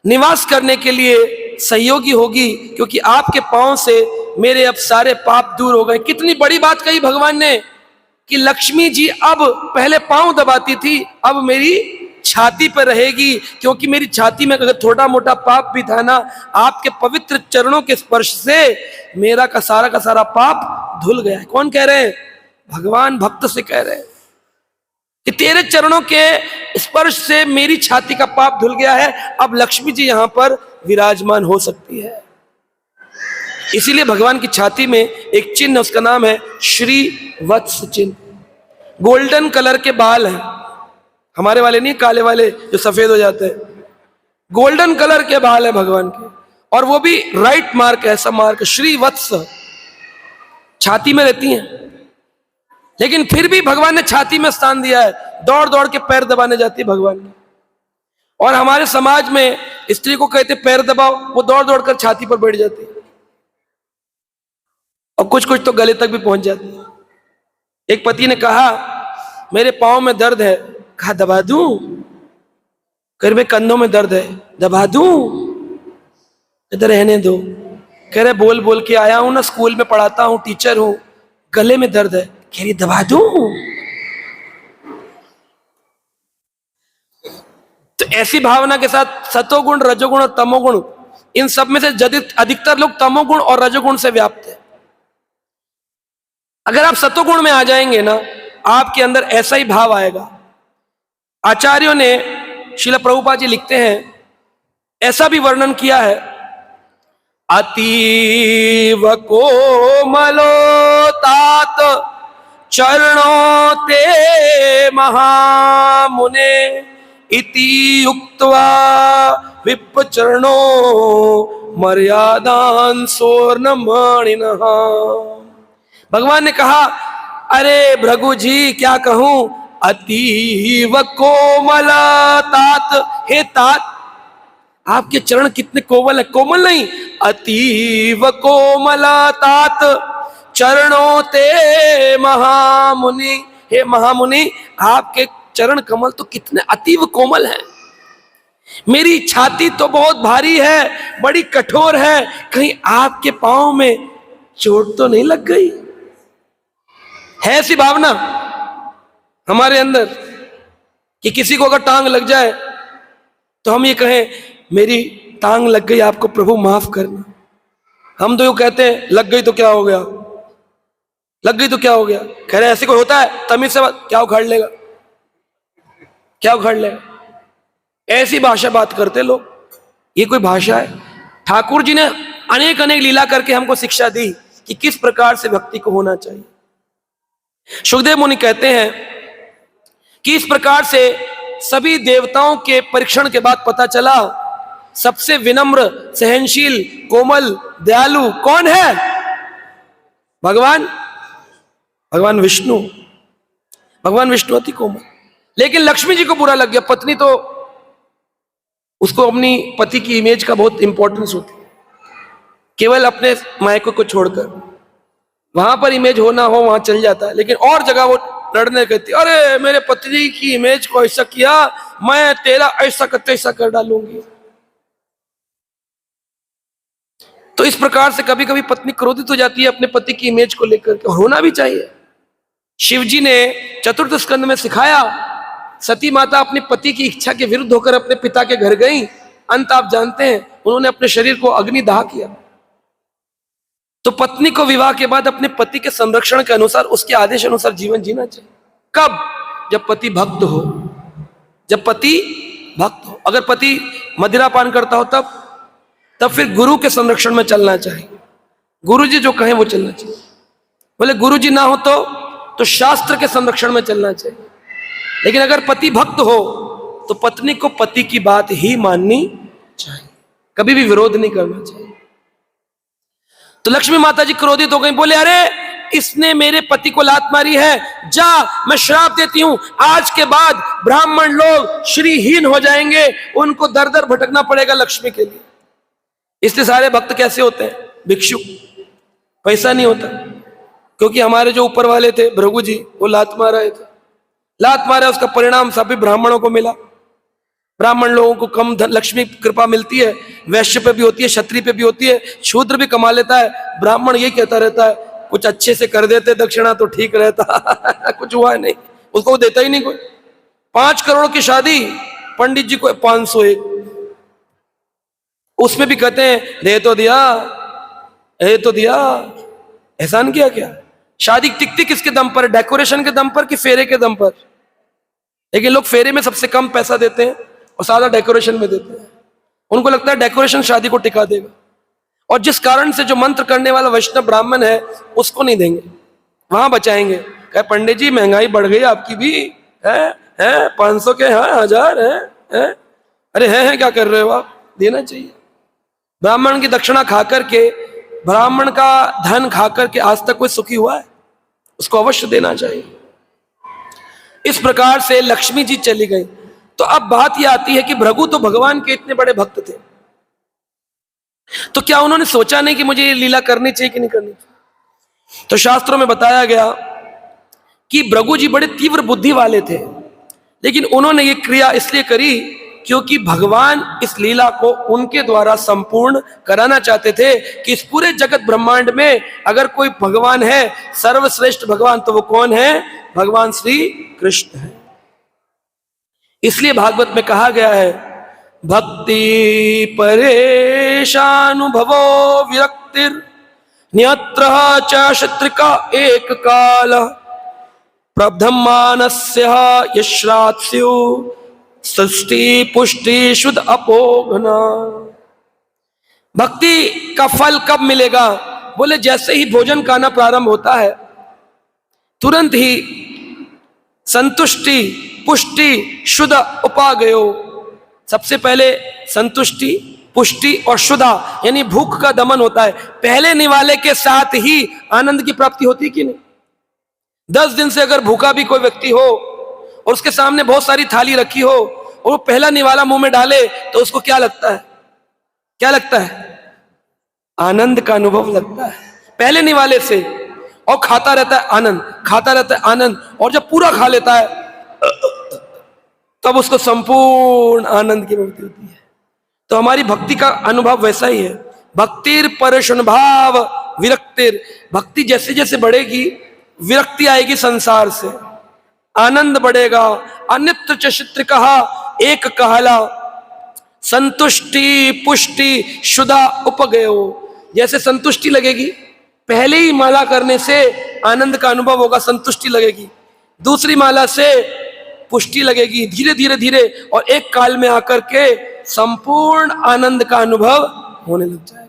निवास करने के लिए सहयोगी होगी, क्योंकि आपके पांव से मेरे अब सारे पाप दूर हो गए। कितनी बड़ी बात कही भगवान ने कि लक्ष्मी जी अब पहले पांव दबाती थी, अब मेरी छाती पर रहेगी, क्योंकि मेरी छाती में अगर थोड़ा मोटा पाप भी था ना, आपके पवित्र चरणों के स्पर्श से मेरा का सारा पाप धुल गया है। कौन कह रहे हैं? भगवान भक्त से कह रहे हैं कि तेरे चरणों के स्पर्श से मेरी छाती का पाप धुल गया है, अब लक्ष्मी जी यहां पर विराजमान हो सकती है। इसीलिए भगवान की छाती में एक चिन्ह, उसका नाम है श्री वत्स चिन्ह। गोल्डन कलर के बाल हैं, हमारे वाले नहीं, काले वाले जो सफेद हो जाते हैं। गोल्डन कलर के बाल है भगवान के, और वो भी राइट मार्क है, ऐसा मार्क श्री वत्स छाती में रहती हैं। लेकिन फिर भी भगवान ने छाती में स्थान दिया है। दौड़ दौड़ के पैर दबाने जाती है भगवान ने। और हमारे समाज में स्त्री को कहते पैर दबाओ, वो दौड़ दौड़ कर छाती पर बैठ जाती है, और कुछ कुछ तो गले तक भी पहुंच जाती है। एक पति ने कहा मेरे पांव में दर्द है, कहा दबा दूं? कह रहे कंधों में दर्द है, दबा दूं? इधर रहने दो। कह रहे बोल बोल के आया हूं ना, स्कूल में पढ़ाता हूं, टीचर हूं, गले में दर्द है। कह रही दबा दूं? तो ऐसी भावना के साथ सतोगुण, रजोगुण और तमोगुण, इन सब में से अधिकतर लोग तमोगुण और रजोगुण से व्याप्त है। अगर आप सतोगुण में आ जाएंगे ना, आपके अंदर ऐसा ही भाव आएगा। आचार्यों ने, श्रील प्रभुपाद जी लिखते हैं, ऐसा भी वर्णन किया है, अतीव कोमलो तात चरणों ते महामुने इति उक्त्वा विप चरणों मर्यादान सुवर्णमणिनः। भगवान ने कहा अरे भृगु जी क्या कहूं, अतीव कोमल तात, हे तात आपके चरण कितने कोमल है। कोमल नहीं, अतीव कोमल तात चरणों ते महामुनि, हे महामुनि आपके चरण कमल तो कितने अतीव कोमल हैं। मेरी छाती तो बहुत भारी है, बड़ी कठोर है, कहीं आपके पांव में चोट तो नहीं लग गई? है ऐसी भावना हमारे अंदर कि किसी को अगर टांग लग जाए तो हम ये कहें मेरी टांग लग गई, आपको प्रभु माफ करना। हम तो यूं कहते हैं लग गई तो क्या हो गया, लग गई तो क्या हो गया। कह रहे ऐसे कोई होता है? तमीज से बात, क्या उखाड़ लेगा, क्या उखाड़ लेगा। ऐसी भाषा बात करते लोग, ये कोई भाषा है? ठाकुर जी ने अनेक अनेक लीला करके हमको शिक्षा दी कि किस प्रकार से भक्ति को होना चाहिए। सुखदेव मुनि कहते हैं कि इस प्रकार से सभी देवताओं के परीक्षण के बाद पता चला सबसे विनम्र, सहनशील, कोमल, दयालु कौन है? भगवान, भगवान विष्णु। भगवान विष्णु अति कोमल। लेकिन लक्ष्मी जी को बुरा लग गया। पत्नी तो उसको अपनी पति की इमेज का बहुत इंपॉर्टेंस होती है, केवल अपने मायकों को छोड़कर। वहां पर इमेज होना हो वहां चल जाता है, लेकिन और जगह वो लड़ने कहती, अरे मेरे पत्नी की इमेज को ऐसा किया, मैं तेरा ऐसा करते ऐसा कर डालूंगी। तो इस प्रकार से कभी कभी पत्नी क्रोधित हो जाती है अपने पति की इमेज को लेकर के, और होना भी चाहिए। शिव जी ने चतुर्थ स्कंद में सिखाया, सती माता अपने पति की इच्छा के विरुद्ध होकर अपने पिता के घर गई। अंत आप जानते हैं, उन्होंने अपने शरीर को अग्निदाह किया। तो पत्नी को विवाह के बाद अपने पति के संरक्षण के अनुसार, उसके आदेश अनुसार जीवन जीना चाहिए। कब? जब पति भक्त हो, जब पति भक्त हो। अगर पति मदिरा पान करता हो तब फिर गुरु के संरक्षण में चलना चाहिए। गुरु जी जो कहें वो चलना चाहिए। बोले गुरु जी ना हो तो शास्त्र के संरक्षण में चलना चाहिए। लेकिन अगर पति भक्त हो तो पत्नी को पति की बात ही माननी चाहिए, कभी भी विरोध नहीं करना चाहिए। तो लक्ष्मी माता जी क्रोधित हो गई, बोले अरे इसने मेरे पति को लात मारी है, जा मैं श्राप देती हूं, आज के बाद ब्राह्मण लोग श्रीहीन हो जाएंगे, उनको दर दर भटकना पड़ेगा लक्ष्मी के लिए। इसलिए सारे भक्त कैसे होते हैं? भिक्षुक। पैसा नहीं होता, क्योंकि हमारे जो ऊपर वाले थे भृगु जी, वो लात मार रहे थे। लात मारा, उसका परिणाम सभी ब्राह्मणों को मिला। ब्राह्मण लोगों को कम धन लक्ष्मी कृपा मिलती है, वैश्य पे भी होती है, क्षत्रिय पे भी होती है, शूद्र भी कमा लेता है। ब्राह्मण ये कहता रहता है कुछ अच्छे से कर देते दक्षिणा तो ठीक रहता। कुछ हुआ नहीं, उसको देता ही नहीं कोई। 5 करोड़ की शादी, पंडित जी को 501, उसमें भी कहते हैं दे तो दिया, दे तो दिया, एहसान किया क्या? शादी टिकती किसके दम पर? डेकोरेशन के दम पर कि फेरे के दम पर? लेकिन लोग फेरे में सबसे कम पैसा देते हैं और सादा डेकोरेशन में देते हैं। उनको लगता है डेकोरेशन शादी को टिका देगा, और जिस कारण से जो मंत्र करने वाला वैष्णव ब्राह्मण है उसको नहीं देंगे, वहां बचाएंगे। कहे पंडित जी महंगाई बढ़ गई आपकी भी है 500 के, हाँ 1000 है? अरे है क्या कर रहे हो आप? देना चाहिए। ब्राह्मण की दक्षिणा खा करके, ब्राह्मण का धन खा करके आज तक कोई सुखी हुआ है? उसको अवश्य देना चाहिए। इस प्रकार से लक्ष्मी जी चली गई। तो अब बात यह आती है कि भृगु तो भगवान के इतने बड़े भक्त थे, तो क्या उन्होंने सोचा नहीं कि मुझे ये लीला करनी चाहिए कि नहीं करनी चाहिए? तो शास्त्रों में बताया गया कि भृगु जी बड़े तीव्र बुद्धि वाले थे, लेकिन उन्होंने ये क्रिया इसलिए करी क्योंकि भगवान इस लीला को उनके द्वारा संपूर्ण कराना चाहते थे कि इस पूरे जगत ब्रह्मांड में अगर कोई भगवान है, सर्वश्रेष्ठ भगवान, तो वो कौन है? भगवान श्री कृष्ण है। इसलिए भागवत में कहा गया है भक्ति परेशानुभवो विरक्तिर न्यत्र च शत्रुका एक काल प्रब्धम मानस्य यश्रात्स्यु सृष्टि पुष्टि शुद्ध अपोघना। भक्ति का फल कब मिलेगा? बोले जैसे ही भोजन खाना प्रारंभ होता है तुरंत ही संतुष्टि पुष्टि शुद्ध उपागयो। सबसे पहले संतुष्टि पुष्टि और शुद्धा यानी भूख का दमन होता है। पहले निवाले के साथ ही आनंद की प्राप्ति होती है कि नहीं? 10 दिन से अगर भूखा भी कोई व्यक्ति हो और उसके सामने बहुत सारी थाली रखी हो और वो पहला निवाला मुंह में डाले तो उसको क्या लगता है? क्या लगता है? आनंद का अनुभव लगता है पहले निवाले से, और खाता रहता है आनंद, खाता रहता है आनंद, और जब पूरा खा लेता है तब उसको संपूर्ण आनंद की अनुभूति होती है। तो हमारी भक्ति का अनुभव वैसा ही है। भक्तिर परशन भाव विरक्तिर, भक्ति जैसे जैसे बढ़ेगी विरक्ति आएगी संसार से, आनंद बढ़ेगा। अन्यत्र चित्र कहा एक कहला संतुष्टि पुष्टि शुदा उपगयो। जैसे संतुष्टि लगेगी, पहले ही माला करने से आनंद का अनुभव होगा, संतुष्टि लगेगी। दूसरी माला से पुष्टि लगेगी, धीरे धीरे धीरे, और एक काल में आकर के संपूर्ण आनंद का अनुभव होने लग जाएगा।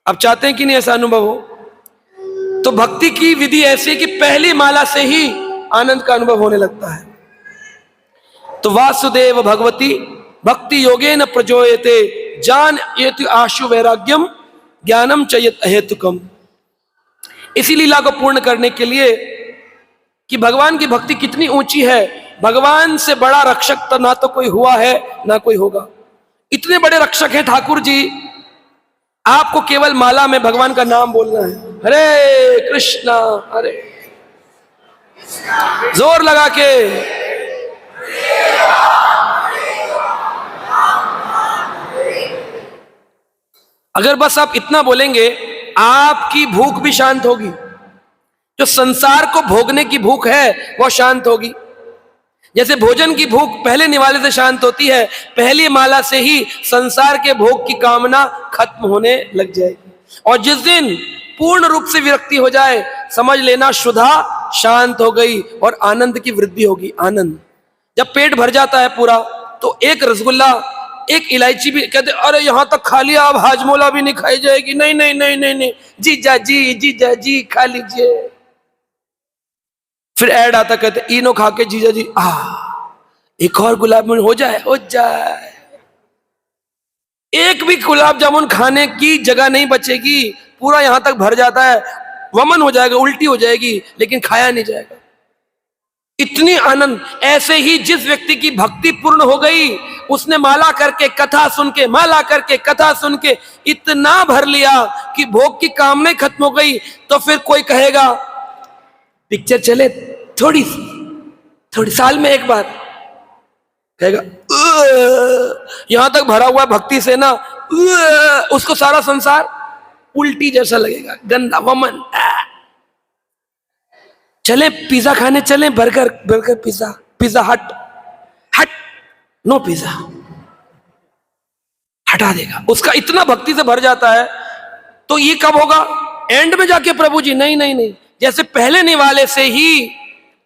अब चाहते हैं कि नहीं ऐसा अनुभव हो? तो भक्ति की विधि ऐसी कि पहली माला से ही आनंद का अनुभव होने लगता है। तो वासुदेव भगवती भक्ति योगेन प्रजोयते जान येतु आशु वैराग्यम ज्ञानम चयत अहेतुकम। इसी लीला को पूर्ण करने के लिए कि भगवान की भक्ति कितनी ऊंची है, भगवान से बड़ा रक्षक तो ना तो कोई हुआ है ना कोई होगा। इतने बड़े रक्षक हैं ठाकुर जी, आपको केवल माला में भगवान का नाम बोलना है, हरे कृष्णा, हरे जोर लगा के, अगर बस आप इतना बोलेंगे आपकी भूख भी शांत होगी। जो संसार को भोगने की भूख है वो शांत होगी। जैसे भोजन की भूख पहले निवाले से शांत होती है, पहली माला से ही संसार के भोग की कामना खत्म होने लग जाएगी। और जिस दिन पूर्ण रूप से विरक्ति हो जाए, समझ लेना शुद्धा शांत हो गई और आनंद की वृद्धि होगी। आनंद जब पेट भर जाता है पूरा, तो एक रसगुल्ला एक इलायची भी कहते अरे यहां तक खा लिया, अब हाजमोला भी नहीं खाई जाएगी। नहीं नहीं नहीं नहीं नहीं, जीजा जी खा लीजिए। फिर ऐड आता, कहते इनो खा के जीजा जी एक और गुलाब जामुन हो जाए। एक भी गुलाब जामुन खाने की जगह नहीं बचेगी, पूरा यहां तक भर जाता है, वमन हो जाएगा, उल्टी हो जाएगी, लेकिन खाया नहीं जाएगा। इतनी आनंद। ऐसे ही जिस व्यक्ति की भक्ति पूर्ण हो गई, उसने माला करके कथा सुन के, माला करके कथा सुन के इतना भर लिया कि भोग की कामना खत्म हो गई, तो फिर कोई कहेगा पिक्चर चले थोड़ी साल में एक बार, कहेगा यहां तक भरा हुआ भक्ति से ना, उसको सारा संसार उल्टी जैसा लगेगा, गंदा वमन। चले पिज्जा खाने, चले बर्गर, बर्गर पिज्जा, पिज्जा हट, हट, नो पिज्जा, हटा देगा। उसका इतना भक्ति से भर जाता है। तो ये कब होगा? एंड में जाके प्रभु जी नहीं नहीं नहीं, जैसे पहले निवाले से ही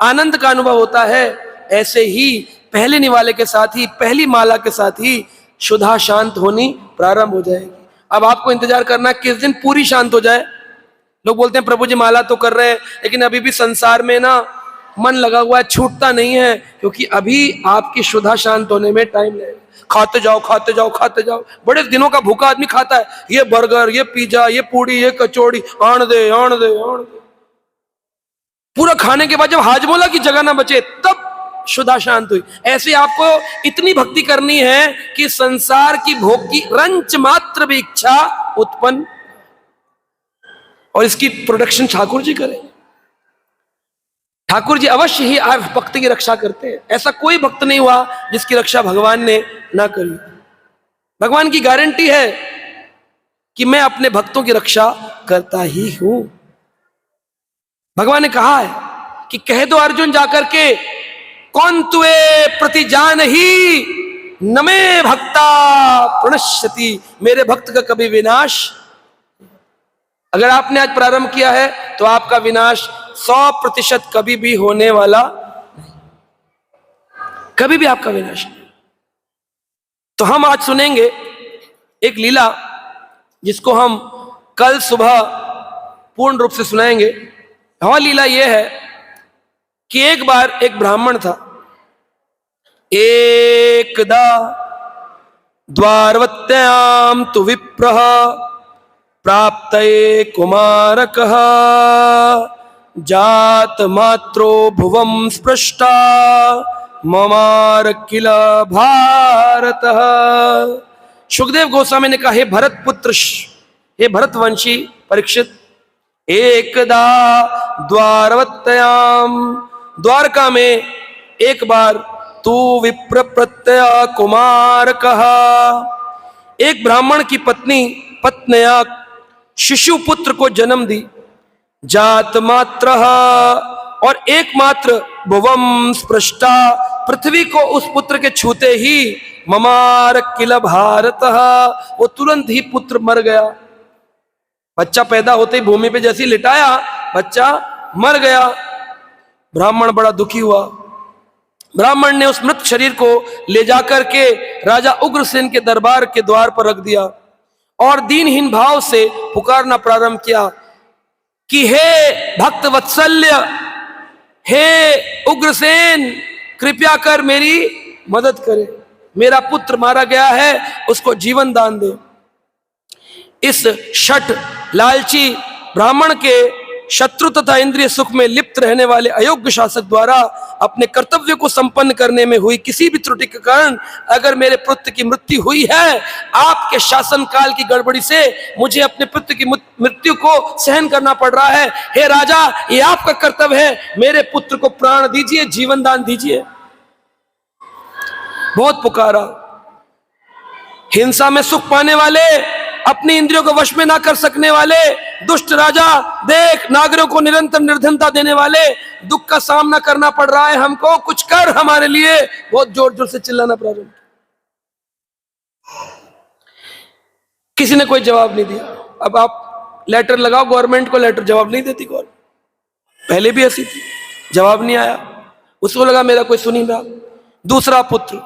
आनंद का अनुभव होता है, ऐसे ही पहले निवाले के साथ ही, पहली माला के साथ ही शुद्धा शांत होनी प्रारंभ हो जाएगी। अब आपको इंतजार करना किस दिन पूरी शांत हो जाए। लोग बोलते हैं प्रभु जी माला तो कर रहे हैं, लेकिन अभी भी संसार में ना मन लगा हुआ है, छूटता नहीं है, क्योंकि अभी आपकी शुद्धा शांत होने में टाइम लगेगा। खाते जाओ, खाते जाओ, खाते जाओ। बड़े दिनों का भूखा आदमी खाता है, ये बर्गर, ये पिज्जा, ये पूड़ी, ये कचौड़ी, आण दे, आण दे, आण दे। पूरा खाने के बाद जब हाजमोला की जगह ना बचे, तब शुद्धा शांत हुई। ऐसे आपको इतनी भक्ति करनी है कि संसार की भोग की रंच मात्र भी इच्छा उत्पन्न, और इसकी प्रोडक्शन ठाकुर जी करें। ठाकुर जी अवश्य ही आप भक्त की रक्षा करते हैं। ऐसा कोई भक्त नहीं हुआ जिसकी रक्षा भगवान ने ना करी। भगवान की गारंटी है कि मैं अपने भक्तों की रक्षा करता ही हूं। भगवान ने कहा है कि कह दो अर्जुन जाकर के, कौन तुए प्रति जान ही नमे भक्ता प्रणश्यति, मेरे भक्त का कभी विनाश। अगर आपने आज प्रारंभ किया है तो आपका विनाश 100% कभी भी होने वाला नहीं, कभी भी आपका विनाश नहीं। तो हम आज सुनेंगे एक लीला जिसको हम कल सुबह पूर्ण रूप से सुनाएंगे। वह लीला यह है कि एक बार एक ब्राह्मण था। एकदा द्वारवत्याम तु विप्रः प्राप्तये कुमारकः जात मात्रो भुवं स्पृष्टा ममार किल भारतः। सुखदेव गोस्वामी ने कहा, हे भरत पुत्र, हे भरतवंशी परीक्षित, एकदा द्वारवत्याम, द्वारका में एक बार, तू विप्र प्रत्यय कुमारकः, एक ब्राह्मण की पत्नी पत्न्या शिशु पुत्र को जन्म दी। जात मात्र, और एकमात्र, भुवम स्पृष्टा, पृथ्वी को उस पुत्र के छूते ही, ममार किल भारतः, वो तुरंत ही पुत्र मर गया। बच्चा पैदा होते ही भूमि पे जैसे लिटाया, बच्चा मर गया। ब्राह्मण बड़ा दुखी हुआ। ब्राह्मण ने उस मृत शरीर को ले जाकर के राजा उग्रसेन के दरबार के द्वार पर रख दिया और दीनहीन भाव से पुकारना प्रारंभ किया कि हे भक्त वत्सल्य, हे उग्रसेन, कृपया कर मेरी मदद करे, मेरा पुत्र मारा गया है, उसको जीवन दान दे। इस शठ लालची ब्राह्मण के शत्रु तथा इंद्रिय सुख में लिप्त रहने वाले अयोग्य शासक द्वारा अपने कर्तव्य को संपन्न करने में हुई किसी भी त्रुटि के कारण अगर मेरे पुत्र की मृत्यु हुई है, आपके शासन काल की गड़बड़ी से मुझे अपने पुत्र की मृत्यु को सहन करना पड़ रहा है। हे राजा, ये आपका कर्तव्य है, मेरे पुत्र को प्राण दीजिए, जीवन दान दीजिए। बहुत पुकारा। हिंसा में सुख पाने वाले, अपनी इंद्रियों को वश में ना कर सकने वाले दुष्ट राजा, देख नागरिकों को निरंतर निर्धनता देने वाले, दुख का सामना करना पड़ रहा है हमको, कुछ कर हमारे लिए। बहुत जोर जोर से चिल्लाना प्रारंभ। किसी ने कोई जवाब नहीं दिया। अब आप लेटर लगाओ गवर्नमेंट को, लेटर जवाब नहीं देती गवर्नमेंट। पहले भी ऐसी थी, जवाब नहीं आया, उसको लगा मेरा कोई सुन ही रहा। दूसरा पुत्र,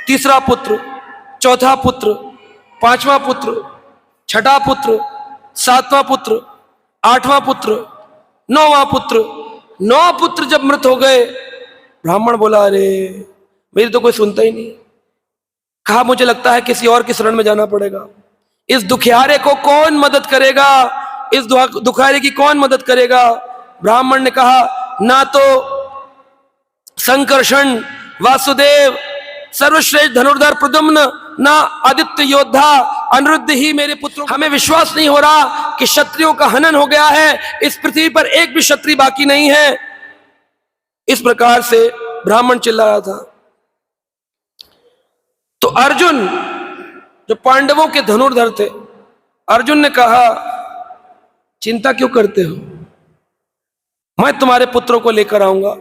तीसरा पुत्र, चौथा पुत्र, पांचवा पुत्र, छठा पुत्र, सातवां पुत्र, आठवां पुत्र, नौवां पुत्र। 9 पुत्र जब मृत हो गए, ब्राह्मण बोला अरे मेरी तो कोई सुनता ही नहीं। कहा मुझे लगता है किसी और की शरण में जाना पड़ेगा। इस दुखियारे को कौन मदद करेगा, इस दुखियारे की कौन मदद करेगा। ब्राह्मण ने कहा ना तो संकर्षण, वासुदेव, सर्वश्रेष्ठ धनुर्धर प्रद्युम्न, ना आदित्य योद्धा अनिरुद्ध ही मेरे पुत्रों। हमें विश्वास नहीं हो रहा कि क्षत्रियों का हनन हो गया है, इस पृथ्वी पर एक भी क्षत्रिय बाकी नहीं है। इस प्रकार से ब्राह्मण चिल्ला रहा था। तो अर्जुन जो पांडवों के धनुर्धर थे, अर्जुन ने कहा चिंता क्यों करते हो, मैं तुम्हारे पुत्रों को लेकर आऊंगा,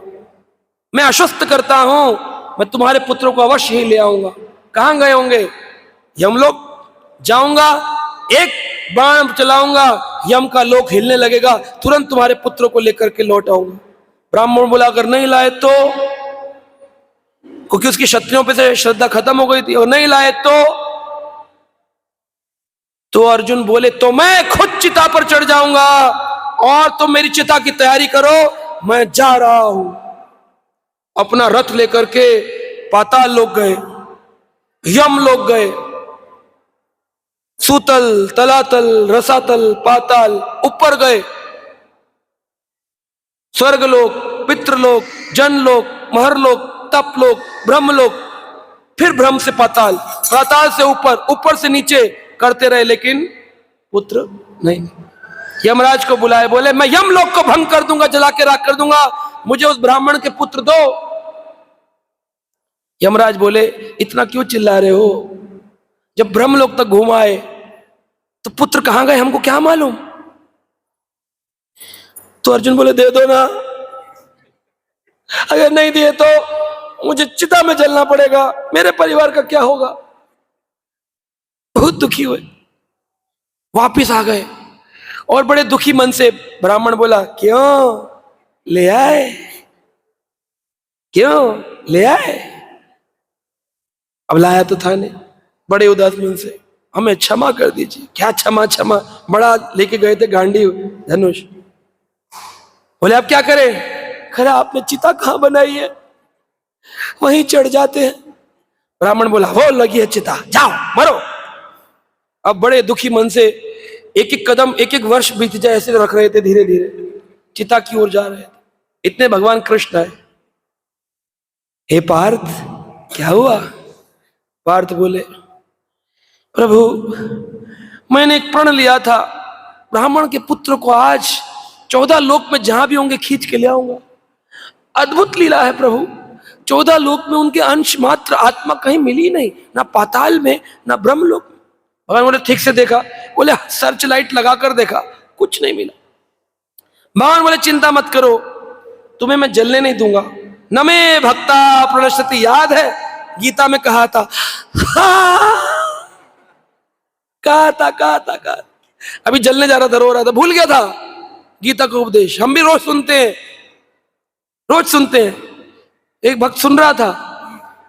मैं आश्वस्त करता हूं मैं तुम्हारे पुत्रों को अवश्य ही ले आऊंगा। कहां गए होंगे? यमलोक जाऊंगा, एक बाण चलाऊंगा, यम का लोक हिलने लगेगा, तुरंत तुम्हारे पुत्रों को लेकर के लौट आऊंगा। ब्राह्मण बोला अगर नहीं लाए तो, क्योंकि उसकी क्षत्रियों पे से श्रद्धा खत्म हो गई थी, और नहीं लाए तो अर्जुन बोले तो मैं खुद चिता पर चढ़ जाऊंगा और तुम मेरी चिता की तैयारी करो, मैं जा रहा हूं। अपना रथ लेकर के पाताल लोक गए, यम लोक गए, सूतल, तलातल, रसातल, पाताल, ऊपर गए, स्वर्गलोक, पितृलोक, जनलोक, महरलोक, तपलोक, ब्रह्मलोक, फिर ब्रह्म से पाताल, पाताल से ऊपर, ऊपर से नीचे करते रहे, लेकिन पुत्र नहीं। यमराज को बुलाए, बोले मैं यमलोक को भंग कर दूंगा, जला के राख कर दूंगा, मुझे उस ब्राह्मण के पुत्र दो। यमराज बोले इतना क्यों चिल्ला रहे हो, जब ब्रह्मलोक तक घूम आए तो पुत्र कहां गए हमको क्या मालूम। तो अर्जुन बोले दे दो ना, अगर नहीं दिए तो मुझे चिता में जलना पड़ेगा, मेरे परिवार का क्या होगा। बहुत दुखी हुए, वापिस आ गए, और बड़े दुखी मन से ब्राह्मण बोला क्यों ले आए, क्यों ले आए। अब लाया तो था नहीं, बड़े उदास मन से हमें क्षमा कर दीजिए। क्या क्षमा, क्षमा बड़ा लेके गए थे गांडी धनुष। बोले अब क्या करें, खरा आपने चिता कहां बनाई है, वहीं चढ़ जाते हैं। ब्राह्मण बोला वो लगी है चिता, जाओ मरो। अब बड़े दुखी मन से एक एक कदम, एक एक वर्ष बीत जाए ऐसे रख रहे थे, धीरे धीरे चिता की ओर जा रहे थे। इतने भगवान कृष्ण आए, हे पार्थ क्या हुआ। पार्थ बोले प्रभु मैंने एक प्रण लिया था, ब्राह्मण के पुत्र को आज 14 लोक में जहां भी होंगे खींच के ले आऊंगा। अद्भुत लीला है प्रभु, 14 लोक में उनके अंश मात्र आत्मा कहीं मिली नहीं, ना पाताल में ना ब्रह्मलोक में। भगवान बोले ठीक से देखा, बोले सर्च लाइट लगाकर देखा, कुछ नहीं मिला। भगवान बोले चिंता मत करो, तुम्हें मैं जलने नहीं दूंगा। न मे भक्ता प्रणश्यति, याद है गीता में कहा था, कहा था। अभी जलने जा रहा था, रो रहा था, भूल गया था गीता का उपदेश। हम भी रोज सुनते हैं, रोज सुनते हैं। एक भक्त सुन रहा था,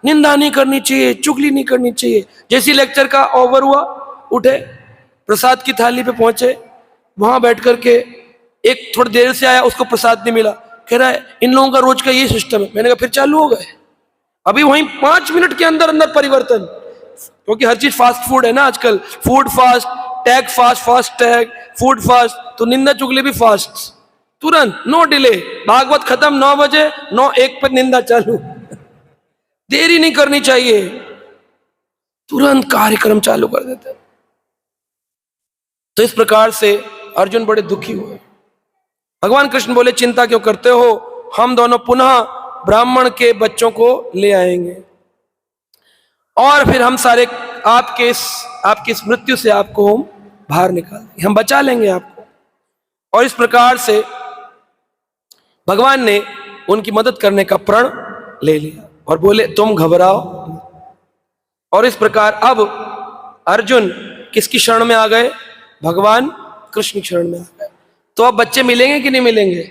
निंदा नहीं करनी चाहिए, चुगली नहीं करनी चाहिए। जैसी लेक्चर का ओवर हुआ, उठे प्रसाद की थाली पे पहुंचे, वहां बैठ करके एक थोड़ी देर से आया, उसको प्रसाद नहीं मिला, कह रहा है इन लोगों का रोज का ये सिस्टम है। मैंने कहा फिर चालू हो गए, अभी वहीं 5 मिनट के अंदर अंदर परिवर्तन, क्योंकि हर चीज फास्ट फूड है ना आजकल, food fast, tag fast, fast tag, food fast, तो निंदा चुगली भी फास्ट, तुरंत, नो डिले। भागवत खत्म 9 बजे, 9:01 पर निंदा चालू। देरी नहीं करनी चाहिए, तुरंत कार्यक्रम चालू कर देते। तो इस प्रकार से अर्जुन बड़े दुखी हुए। भगवान कृष्ण बोले चिंता क्यों करते हो, हम दोनों पुनः ब्राह्मण के बच्चों को ले आएंगे और फिर हम सारे आपकी इस मृत्यु से आपको हम बाहर निकाल देंगे, हम बचा लेंगे आपको। और इस प्रकार से भगवान ने उनकी मदद करने का प्रण ले लिया और बोले तुम घबराओ। और इस प्रकार अब अर्जुन किसकी शरण में आ गए, भगवान कृष्ण की शरण में आ गए। तो अब बच्चे मिलेंगे कि नहीं मिलेंगे,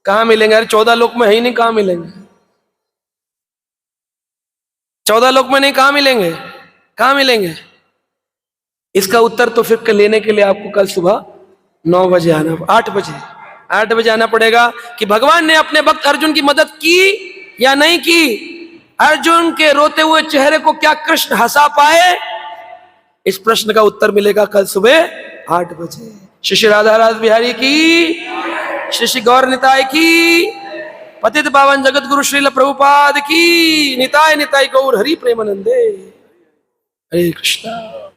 कहां मिलेंगे, अरे 14 लोक में है ही नहीं, कहां मिलेंगे, 14 लोक में नहीं, कहां मिलेंगे, कहां मिलेंगे। इसका उत्तर तो फिर लेने के लिए आपको कल सुबह 9 बजे आना, 8 बजे आना पड़ेगा कि भगवान ने अपने भक्त अर्जुन की मदद की या नहीं की। अर्जुन के रोते हुए चेहरे को क्या कृष्ण हंसा पाए, इस प्रश्न का उत्तर मिलेगा कल सुबह 8 बजे। श्री श्री राधा रास बिहारी की, श्री श्री गौर निताय की, पतित पावन जगत गुरु श्रील प्रभुपाद की, निताय निताय गौर हरि प्रेमानंदे। हरे कृष्णा।